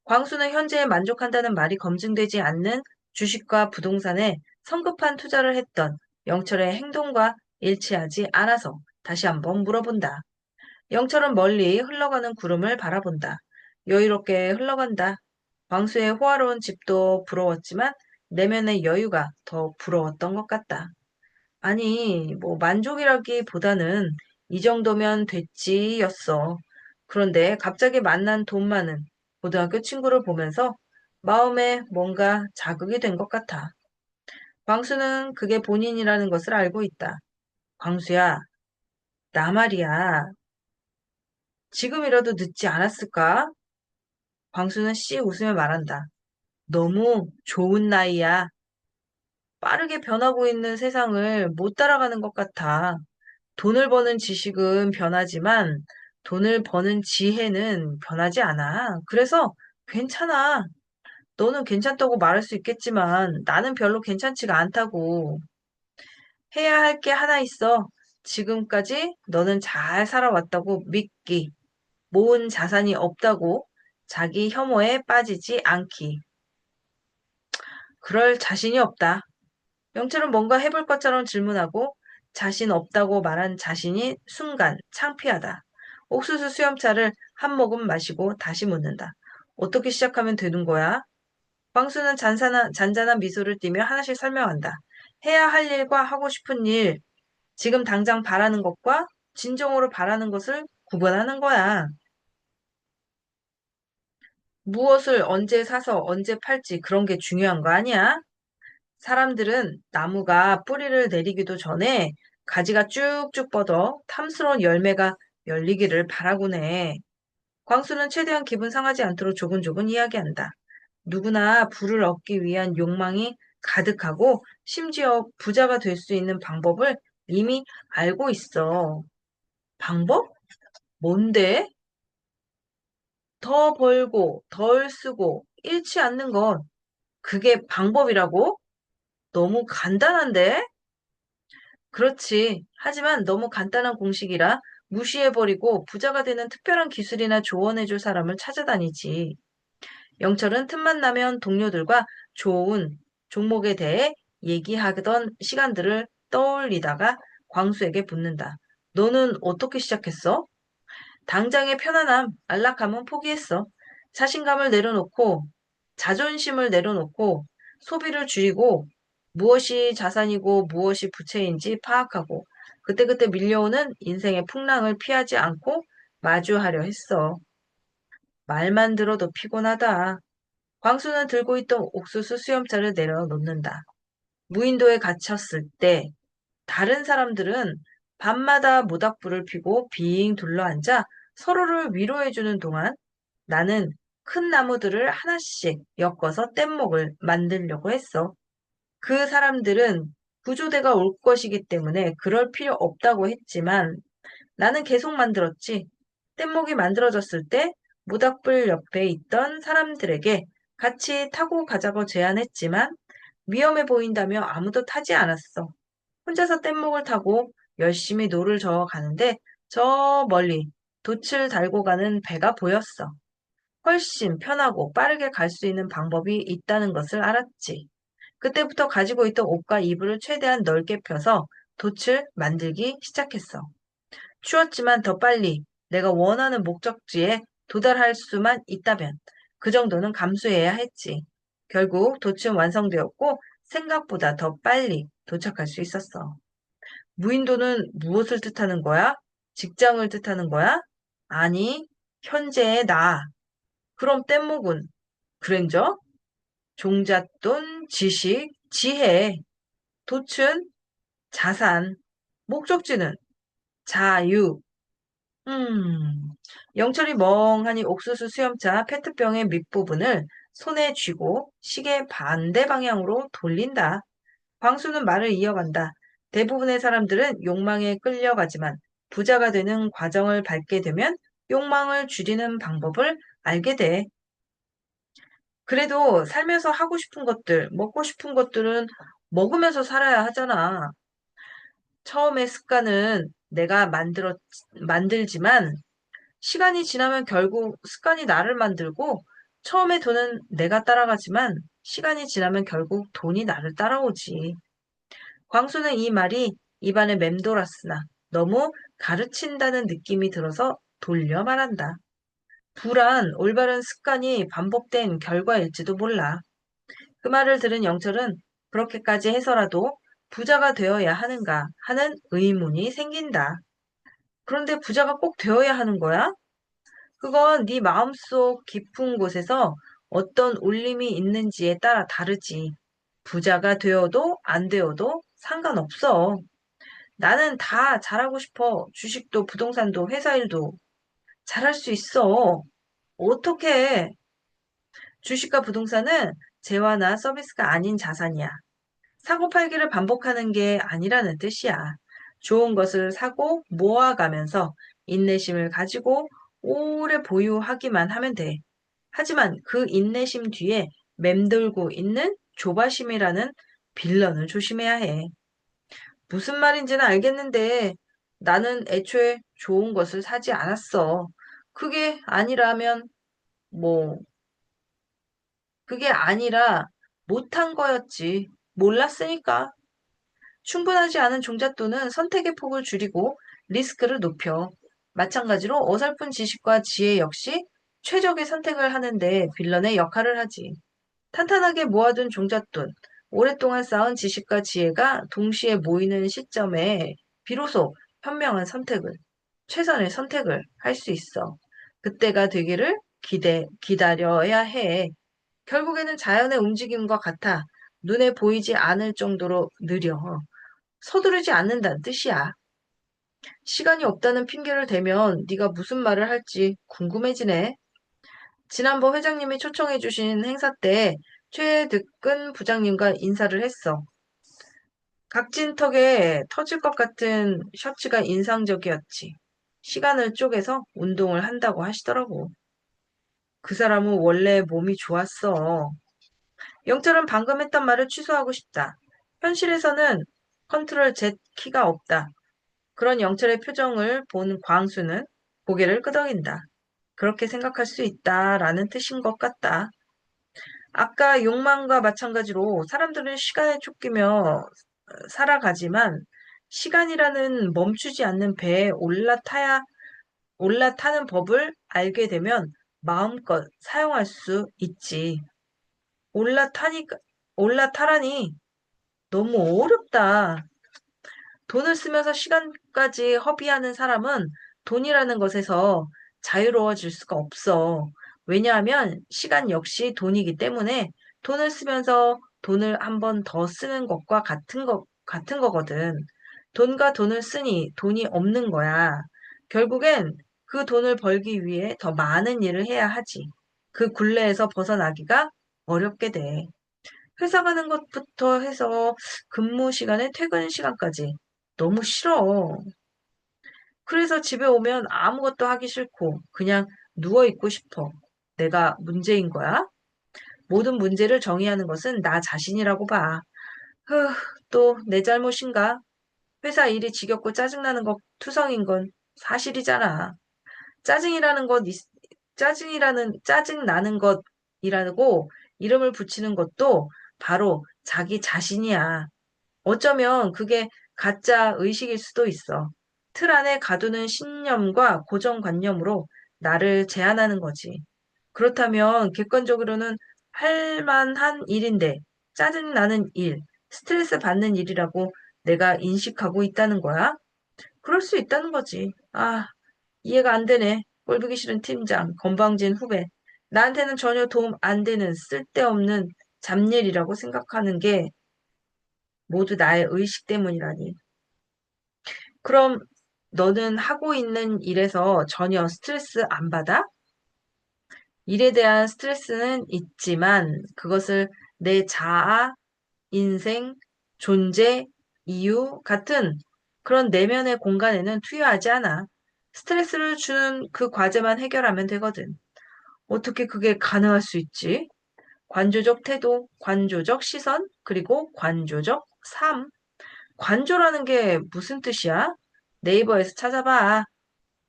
광수는 현재에 만족한다는 말이 검증되지 않는 주식과 부동산에 성급한 투자를 했던 영철의 행동과 일치하지 않아서 다시 한번 물어본다. 영철은 멀리 흘러가는 구름을 바라본다. 여유롭게 흘러간다. 광수의 호화로운 집도 부러웠지만 내면의 여유가 더 부러웠던 것 같다. 아니, 뭐 만족이라기보다는 이 정도면 됐지였어. 그런데 갑자기 만난 돈 많은 고등학교 친구를 보면서 마음에 뭔가 자극이 된 것 같아. 광수는 그게 본인이라는 것을 알고 있다. 광수야, 나 말이야. 지금이라도 늦지 않았을까? 광수는 씩 웃으며 말한다. 너무 좋은 나이야. 빠르게 변하고 있는 세상을 못 따라가는 것 같아. 돈을 버는 지식은 변하지만 돈을 버는 지혜는 변하지 않아. 그래서 괜찮아. 너는 괜찮다고 말할 수 있겠지만 나는 별로 괜찮지가 않다고. 해야 할 게 하나 있어. 지금까지 너는 잘 살아왔다고 믿기. 모은 자산이 없다고 자기 혐오에 빠지지 않기. 그럴 자신이 없다. 영철은 뭔가 해볼 것처럼 질문하고 자신 없다고 말한 자신이 순간 창피하다. 옥수수 수염차를 한 모금 마시고 다시 묻는다. 어떻게 시작하면 되는 거야? 광수는 잔잔한 미소를 띠며 하나씩 설명한다. 해야 할 일과 하고 싶은 일, 지금 당장 바라는 것과 진정으로 바라는 것을 구분하는 거야. 무엇을 언제 사서 언제 팔지 그런 게 중요한 거 아니야? 사람들은 나무가 뿌리를 내리기도 전에 가지가 쭉쭉 뻗어 탐스러운 열매가 열리기를 바라곤 해. 광수는 최대한 기분 상하지 않도록 조근조근 이야기한다. 누구나 부를 얻기 위한 욕망이 가득하고 심지어 부자가 될 수 있는 방법을 이미 알고 있어. 방법? 뭔데? 더 벌고 덜 쓰고 잃지 않는 건 그게 방법이라고? 너무 간단한데? 그렇지. 하지만 너무 간단한 공식이라 무시해버리고 부자가 되는 특별한 기술이나 조언해줄 사람을 찾아다니지. 영철은 틈만 나면 동료들과 좋은 종목에 대해 얘기하던 시간들을 떠올리다가 광수에게 묻는다. 너는 어떻게 시작했어? 당장의 편안함, 안락함은 포기했어. 자신감을 내려놓고, 자존심을 내려놓고, 소비를 줄이고, 무엇이 자산이고 무엇이 부채인지 파악하고, 그때그때 밀려오는 인생의 풍랑을 피하지 않고, 마주하려 했어. 말만 들어도 피곤하다. 광수는 들고 있던 옥수수 수염차를 내려놓는다. 무인도에 갇혔을 때 다른 사람들은 밤마다 모닥불을 피고 빙 둘러앉아 서로를 위로해주는 동안 나는 큰 나무들을 하나씩 엮어서 뗏목을 만들려고 했어. 그 사람들은 구조대가 올 것이기 때문에 그럴 필요 없다고 했지만 나는 계속 만들었지. 뗏목이 만들어졌을 때 모닥불 옆에 있던 사람들에게 같이 타고 가자고 제안했지만 위험해 보인다며 아무도 타지 않았어. 혼자서 뗏목을 타고 열심히 노를 저어 가는데 저 멀리 돛을 달고 가는 배가 보였어. 훨씬 편하고 빠르게 갈 수 있는 방법이 있다는 것을 알았지. 그때부터 가지고 있던 옷과 이불을 최대한 넓게 펴서 돛을 만들기 시작했어. 추웠지만 더 빨리 내가 원하는 목적지에 도달할 수만 있다면 그 정도는 감수해야 했지. 결국 돛은 완성되었고 생각보다 더 빨리 도착할 수 있었어. 무인도는 무엇을 뜻하는 거야? 직장을 뜻하는 거야? 아니, 현재의 나. 그럼 뗏목은 그랜저, 종잣돈, 지식, 지혜, 돛은 자산, 목적지는 자유. 음, 영철이 멍하니 옥수수 수염차 페트병의 밑부분을 손에 쥐고 시계 반대 방향으로 돌린다. 광수는 말을 이어간다. 대부분의 사람들은 욕망에 끌려가지만 부자가 되는 과정을 밟게 되면 욕망을 줄이는 방법을 알게 돼. 그래도 살면서 하고 싶은 것들, 먹고 싶은 것들은 먹으면서 살아야 하잖아. 처음에 습관은 내가 만들지만 시간이 지나면 결국 습관이 나를 만들고 처음에 돈은 내가 따라가지만 시간이 지나면 결국 돈이 나를 따라오지. 광수는 이 말이 입안에 맴돌았으나 너무 가르친다는 느낌이 들어서 돌려 말한다. 불안, 올바른 습관이 반복된 결과일지도 몰라. 그 말을 들은 영철은 그렇게까지 해서라도 부자가 되어야 하는가 하는 의문이 생긴다. 그런데 부자가 꼭 되어야 하는 거야? 그건 네 마음속 깊은 곳에서 어떤 울림이 있는지에 따라 다르지. 부자가 되어도 안 되어도 상관없어. 나는 다 잘하고 싶어. 주식도 부동산도 회사 일도 잘할 수 있어. 어떻게? 주식과 부동산은 재화나 서비스가 아닌 자산이야. 사고 팔기를 반복하는 게 아니라는 뜻이야. 좋은 것을 사고 모아가면서 인내심을 가지고 오래 보유하기만 하면 돼. 하지만 그 인내심 뒤에 맴돌고 있는 조바심이라는 빌런을 조심해야 해. 무슨 말인지는 알겠는데 나는 애초에 좋은 것을 사지 않았어. 그게 아니라면 뭐 그게 아니라 못한 거였지. 몰랐으니까. 충분하지 않은 종잣돈은 선택의 폭을 줄이고 리스크를 높여. 마찬가지로 어설픈 지식과 지혜 역시 최적의 선택을 하는데 빌런의 역할을 하지. 탄탄하게 모아둔 종잣돈, 오랫동안 쌓은 지식과 지혜가 동시에 모이는 시점에 비로소 현명한 선택을, 최선의 선택을 할 수 있어. 그때가 되기를 기다려야 해. 결국에는 자연의 움직임과 같아 눈에 보이지 않을 정도로 느려. 서두르지 않는다는 뜻이야. 시간이 없다는 핑계를 대면 네가 무슨 말을 할지 궁금해지네. 지난번 회장님이 초청해주신 행사 때 최득근 부장님과 인사를 했어. 각진 턱에 터질 것 같은 셔츠가 인상적이었지. 시간을 쪼개서 운동을 한다고 하시더라고. 그 사람은 원래 몸이 좋았어. 영철은 방금 했던 말을 취소하고 싶다. 현실에서는 컨트롤 Z 키가 없다. 그런 영철의 표정을 본 광수는 고개를 끄덕인다. 그렇게 생각할 수 있다라는 뜻인 것 같다. 아까 욕망과 마찬가지로 사람들은 시간에 쫓기며 살아가지만 시간이라는 멈추지 않는 배에 올라타는 법을 알게 되면 마음껏 사용할 수 있지. 올라타니까, 올라타라니 너무 어렵다. 돈을 쓰면서 시간까지 허비하는 사람은 돈이라는 것에서 자유로워질 수가 없어. 왜냐하면 시간 역시 돈이기 때문에 돈을 쓰면서 돈을 한 번 더 쓰는 것과 같은 거거든. 돈과 돈을 쓰니 돈이 없는 거야. 결국엔 그 돈을 벌기 위해 더 많은 일을 해야 하지. 그 굴레에서 벗어나기가 어렵게 돼. 회사 가는 것부터 해서 근무 시간에 퇴근 시간까지 너무 싫어. 그래서 집에 오면 아무것도 하기 싫고 그냥 누워 있고 싶어. 내가 문제인 거야? 모든 문제를 정의하는 것은 나 자신이라고 봐. 흐, 또 내 잘못인가? 회사 일이 지겹고 짜증나는 것 투성인 건 사실이잖아. 짜증이라는 것, 짜증나는 것이라고 이름을 붙이는 것도 바로 자기 자신이야. 어쩌면 그게 가짜 의식일 수도 있어. 틀 안에 가두는 신념과 고정관념으로 나를 제한하는 거지. 그렇다면 객관적으로는 할 만한 일인데 짜증나는 일, 스트레스 받는 일이라고 내가 인식하고 있다는 거야? 그럴 수 있다는 거지. 아, 이해가 안 되네. 꼴보기 싫은 팀장, 건방진 후배. 나한테는 전혀 도움 안 되는 쓸데없는 잡일이라고 생각하는 게 모두 나의 의식 때문이라니. 그럼 너는 하고 있는 일에서 전혀 스트레스 안 받아? 일에 대한 스트레스는 있지만 그것을 내 자아, 인생, 존재, 이유 같은 그런 내면의 공간에는 투여하지 않아. 스트레스를 주는 그 과제만 해결하면 되거든. 어떻게 그게 가능할 수 있지? 관조적 태도, 관조적 시선, 그리고 관조적 삶. 관조라는 게 무슨 뜻이야? 네이버에서 찾아봐.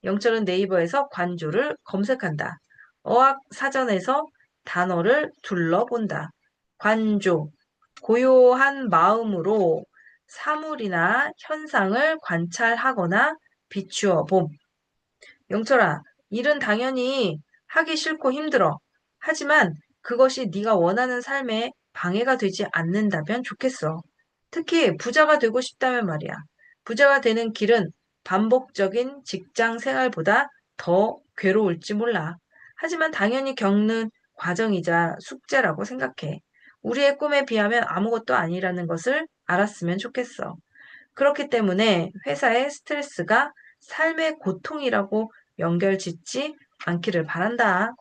영철은 네이버에서 관조를 검색한다. 어학 사전에서 단어를 둘러본다. 관조, 고요한 마음으로 사물이나 현상을 관찰하거나 비추어 봄. 영철아, 일은 당연히 하기 싫고 힘들어. 하지만 그것이 네가 원하는 삶에 방해가 되지 않는다면 좋겠어. 특히 부자가 되고 싶다면 말이야. 부자가 되는 길은 반복적인 직장 생활보다 더 괴로울지 몰라. 하지만 당연히 겪는 과정이자 숙제라고 생각해. 우리의 꿈에 비하면 아무것도 아니라는 것을 알았으면 좋겠어. 그렇기 때문에 회사의 스트레스가 삶의 고통이라고 연결짓지 않기를 바란다.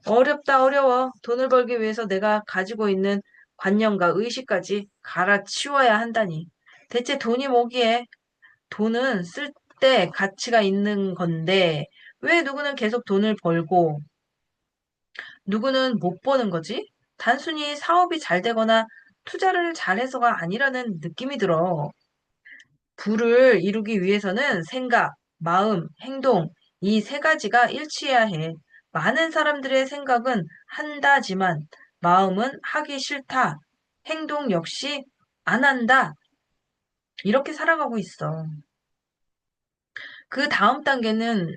어렵다, 어려워. 돈을 벌기 위해서 내가 가지고 있는 관념과 의식까지 갈아치워야 한다니. 대체 돈이 뭐기에? 돈은 쓸 때 가치가 있는 건데, 왜 누구는 계속 돈을 벌고, 누구는 못 버는 거지? 단순히 사업이 잘 되거나 투자를 잘해서가 아니라는 느낌이 들어. 부를 이루기 위해서는 생각, 마음, 행동, 이 세 가지가 일치해야 해. 많은 사람들의 생각은 한다지만 마음은 하기 싫다. 행동 역시 안 한다. 이렇게 살아가고 있어. 그 다음 단계는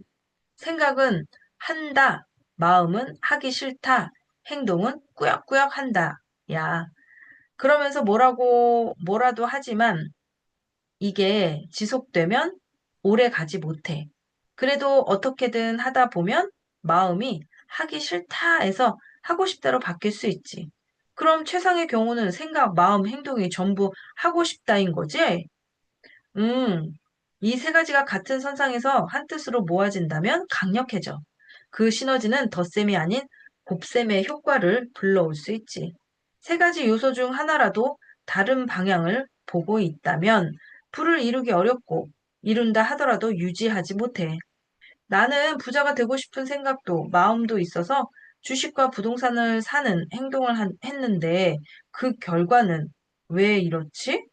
생각은 한다. 마음은 하기 싫다. 행동은 꾸역꾸역 한다. 야. 그러면서 뭐라도 하지만 이게 지속되면 오래 가지 못해. 그래도 어떻게든 하다 보면 마음이 하기 싫다 해서 하고 싶다로 바뀔 수 있지. 그럼 최상의 경우는 생각, 마음, 행동이 전부 하고 싶다인 거지? 음, 이 세 가지가 같은 선상에서 한 뜻으로 모아진다면 강력해져. 그 시너지는 덧셈이 아닌 곱셈의 효과를 불러올 수 있지. 세 가지 요소 중 하나라도 다른 방향을 보고 있다면 불을 이루기 어렵고 이룬다 하더라도 유지하지 못해. 나는 부자가 되고 싶은 생각도 마음도 있어서 주식과 부동산을 사는 행동을 했는데 그 결과는 왜 이렇지?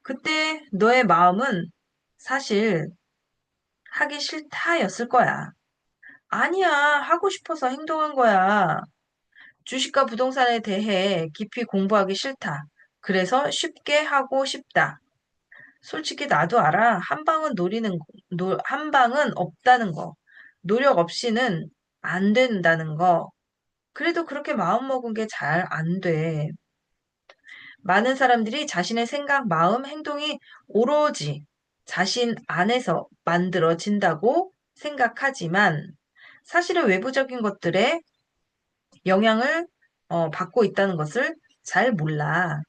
그때 너의 마음은 사실 하기 싫다였을 거야. 아니야, 하고 싶어서 행동한 거야. 주식과 부동산에 대해 깊이 공부하기 싫다. 그래서 쉽게 하고 싶다. 솔직히 나도 알아. 한 방은 없다는 거. 노력 없이는 안 된다는 거. 그래도 그렇게 마음먹은 게 잘 안 돼. 많은 사람들이 자신의 생각, 마음, 행동이 오로지 자신 안에서 만들어진다고 생각하지만 사실은 외부적인 것들에 영향을 받고 있다는 것을 잘 몰라.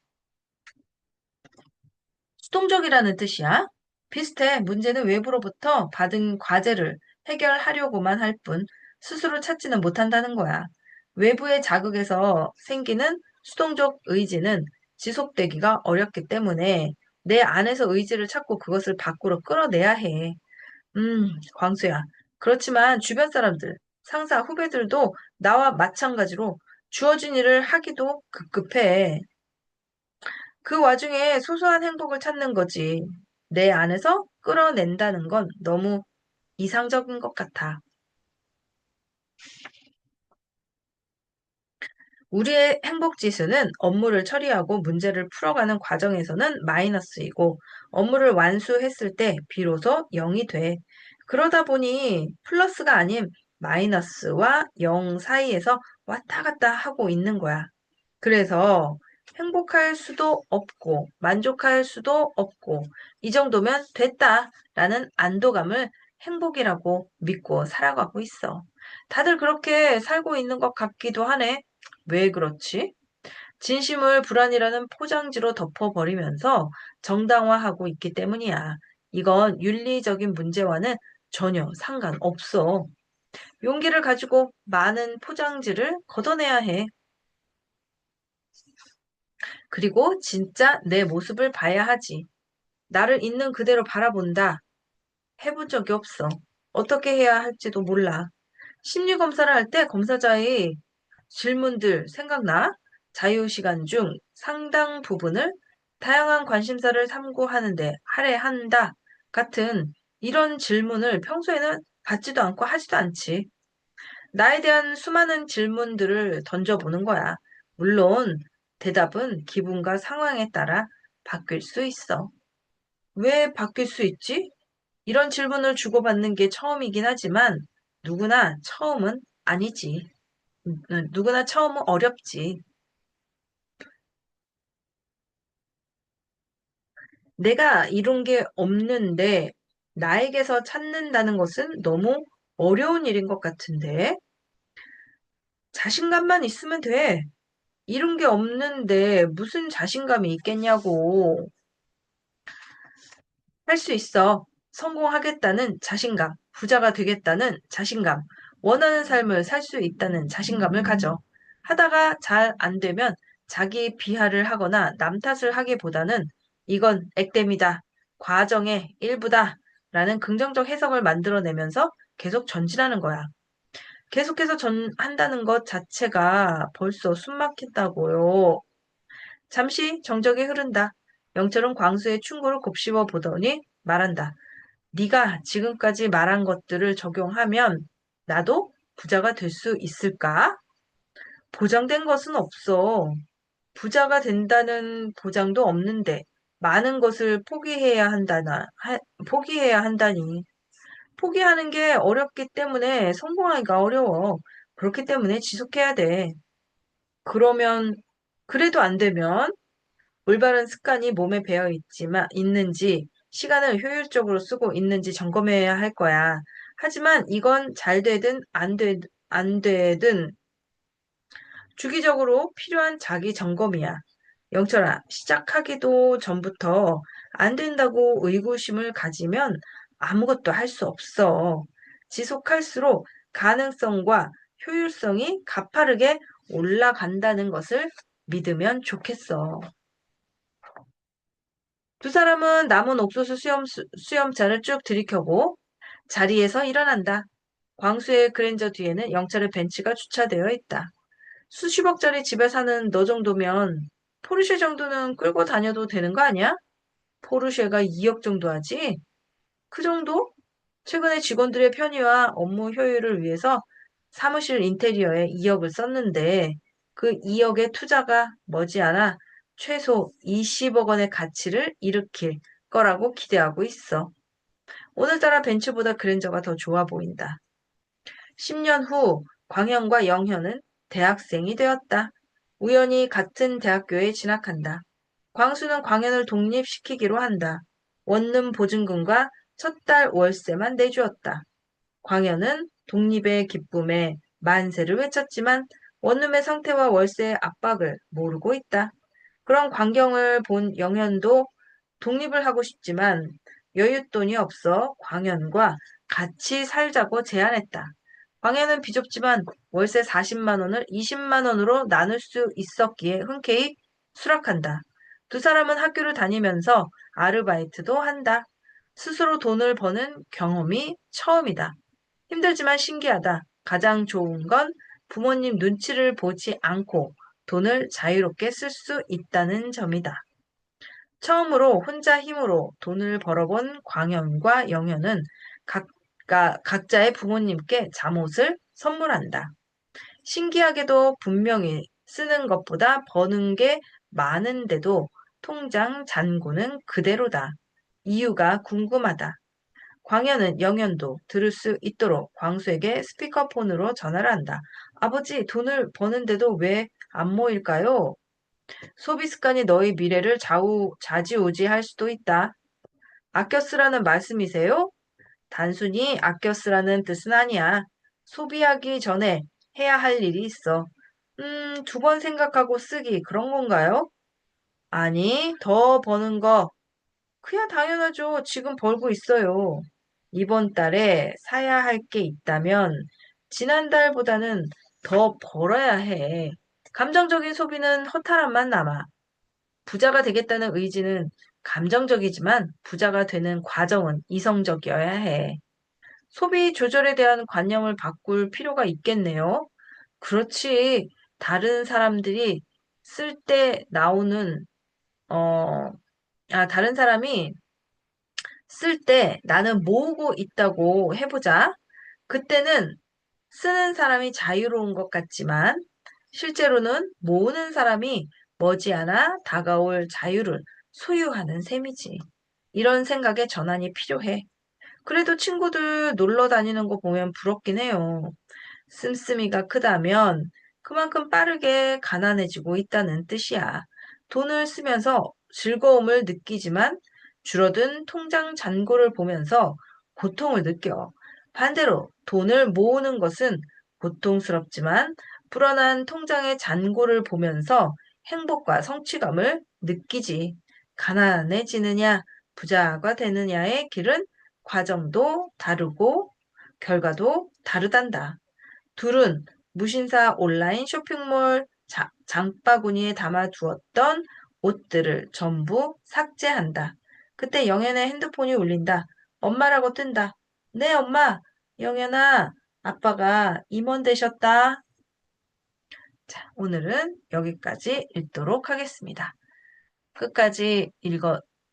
수동적이라는 뜻이야. 비슷해. 문제는 외부로부터 받은 과제를 해결하려고만 할 뿐 스스로 찾지는 못한다는 거야. 외부의 자극에서 생기는 수동적 의지는 지속되기가 어렵기 때문에 내 안에서 의지를 찾고 그것을 밖으로 끌어내야 해. 광수야. 그렇지만 주변 사람들, 상사, 후배들도 나와 마찬가지로 주어진 일을 하기도 급급해. 그 와중에 소소한 행복을 찾는 거지. 내 안에서 끌어낸다는 건 너무 이상적인 것 같아. 우리의 행복 지수는 업무를 처리하고 문제를 풀어가는 과정에서는 마이너스이고 업무를 완수했을 때 비로소 0이 돼. 그러다 보니 플러스가 아닌 마이너스와 0 사이에서 왔다 갔다 하고 있는 거야. 그래서 행복할 수도 없고 만족할 수도 없고 이 정도면 됐다라는 안도감을 행복이라고 믿고 살아가고 있어. 다들 그렇게 살고 있는 것 같기도 하네. 왜 그렇지? 진심을 불안이라는 포장지로 덮어버리면서 정당화하고 있기 때문이야. 이건 윤리적인 문제와는 전혀 상관없어. 용기를 가지고 많은 포장지를 걷어내야 해. 그리고 진짜 내 모습을 봐야 하지. 나를 있는 그대로 바라본다. 해본 적이 없어. 어떻게 해야 할지도 몰라. 심리 검사를 할 때 검사자의 질문들 생각나? 자유시간 중 상당 부분을 다양한 관심사를 탐구하는데 할애한다. 같은 이런 질문을 평소에는 받지도 않고 하지도 않지. 나에 대한 수많은 질문들을 던져보는 거야. 물론 대답은 기분과 상황에 따라 바뀔 수 있어. 왜 바뀔 수 있지? 이런 질문을 주고받는 게 처음이긴 하지만 누구나 처음은 아니지. 누구나 처음은 어렵지. 내가 이룬 게 없는데 나에게서 찾는다는 것은 너무 어려운 일인 것 같은데 자신감만 있으면 돼. 이룬 게 없는데 무슨 자신감이 있겠냐고. 할 수 있어. 성공하겠다는 자신감, 부자가 되겠다는 자신감, 원하는 삶을 살 수 있다는 자신감을 가져. 하다가 잘 안 되면 자기 비하를 하거나 남 탓을 하기보다는 이건 액땜이다, 과정의 일부다, 라는 긍정적 해석을 만들어내면서 계속 전진하는 거야. 계속해서 한다는 것 자체가 벌써 숨 막힌다고요. 잠시 정적이 흐른다. 영철은 광수의 충고를 곱씹어 보더니 말한다. 네가 지금까지 말한 것들을 적용하면 나도 부자가 될 수 있을까? 보장된 것은 없어. 부자가 된다는 보장도 없는데 많은 것을 포기해야 한다니. 포기하는 게 어렵기 때문에 성공하기가 어려워. 그렇기 때문에 지속해야 돼. 그러면 그래도 안 되면 올바른 습관이 몸에 있는지, 시간을 효율적으로 쓰고 있는지 점검해야 할 거야. 하지만 이건 잘 되든 안 되든 주기적으로 필요한 자기 점검이야. 영철아, 시작하기도 전부터 안 된다고 의구심을 가지면 아무것도 할 수 없어. 지속할수록 가능성과 효율성이 가파르게 올라간다는 것을 믿으면 좋겠어. 두 사람은 남은 옥수수 수염차를 쭉 들이켜고 자리에서 일어난다. 광수의 그랜저 뒤에는 영철의 벤츠가 주차되어 있다. 수십억짜리 집에 사는 너 정도면 포르쉐 정도는 끌고 다녀도 되는 거 아니야? 포르쉐가 2억 정도 하지? 그 정도? 최근에 직원들의 편의와 업무 효율을 위해서 사무실 인테리어에 2억을 썼는데 그 2억의 투자가 머지않아 최소 20억 원의 가치를 일으킬 거라고 기대하고 있어. 오늘따라 벤츠보다 그랜저가 더 좋아 보인다. 10년 후 광현과 영현은 대학생이 되었다. 우연히 같은 대학교에 진학한다. 광수는 광현을 독립시키기로 한다. 원룸 보증금과 첫 달 월세만 내주었다. 광현은 독립의 기쁨에 만세를 외쳤지만 원룸의 상태와 월세의 압박을 모르고 있다. 그런 광경을 본 영현도 독립을 하고 싶지만 여윳돈이 없어 광현과 같이 살자고 제안했다. 광현은 비좁지만 월세 40만 원을 20만 원으로 나눌 수 있었기에 흔쾌히 수락한다. 두 사람은 학교를 다니면서 아르바이트도 한다. 스스로 돈을 버는 경험이 처음이다. 힘들지만 신기하다. 가장 좋은 건 부모님 눈치를 보지 않고 돈을 자유롭게 쓸 수 있다는 점이다. 처음으로 혼자 힘으로 돈을 벌어본 광현과 영현은 각자의 부모님께 잠옷을 선물한다. 신기하게도 분명히 쓰는 것보다 버는 게 많은데도 통장 잔고는 그대로다. 이유가 궁금하다. 광현은 영현도 들을 수 있도록 광수에게 스피커폰으로 전화를 한다. 아버지, 돈을 버는데도 왜 안 모일까요? 소비 습관이 너희 미래를 좌지우지할 수도 있다. 아껴 쓰라는 말씀이세요? 단순히 아껴 쓰라는 뜻은 아니야. 소비하기 전에 해야 할 일이 있어. 두 번 생각하고 쓰기 그런 건가요? 아니, 더 버는 거 그야 당연하죠. 지금 벌고 있어요. 이번 달에 사야 할 게 있다면 지난달보다는 더 벌어야 해. 감정적인 소비는 허탈함만 남아. 부자가 되겠다는 의지는 감정적이지만 부자가 되는 과정은 이성적이어야 해. 소비 조절에 대한 관념을 바꿀 필요가 있겠네요. 그렇지. 다른 사람들이 쓸 때 나오는, 어, 다른 사람이 쓸 때 나는 모으고 있다고 해보자. 그때는 쓰는 사람이 자유로운 것 같지만 실제로는 모으는 사람이 머지않아 다가올 자유를 소유하는 셈이지. 이런 생각의 전환이 필요해. 그래도 친구들 놀러 다니는 거 보면 부럽긴 해요. 씀씀이가 크다면 그만큼 빠르게 가난해지고 있다는 뜻이야. 돈을 쓰면서 즐거움을 느끼지만 줄어든 통장 잔고를 보면서 고통을 느껴. 반대로 돈을 모으는 것은 고통스럽지만 불어난 통장의 잔고를 보면서 행복과 성취감을 느끼지. 가난해지느냐, 부자가 되느냐의 길은 과정도 다르고 결과도 다르단다. 둘은 무신사 온라인 쇼핑몰 장바구니에 담아두었던 옷들을 전부 삭제한다. 그때 영현의 핸드폰이 울린다. 엄마라고 뜬다. 네, 엄마. 영현아, 아빠가 임원 되셨다. 자, 오늘은 여기까지 읽도록 하겠습니다. 끝까지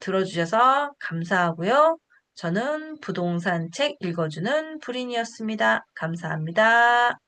들어주셔서 감사하고요. 저는 부동산 책 읽어주는 불인이었습니다. 감사합니다.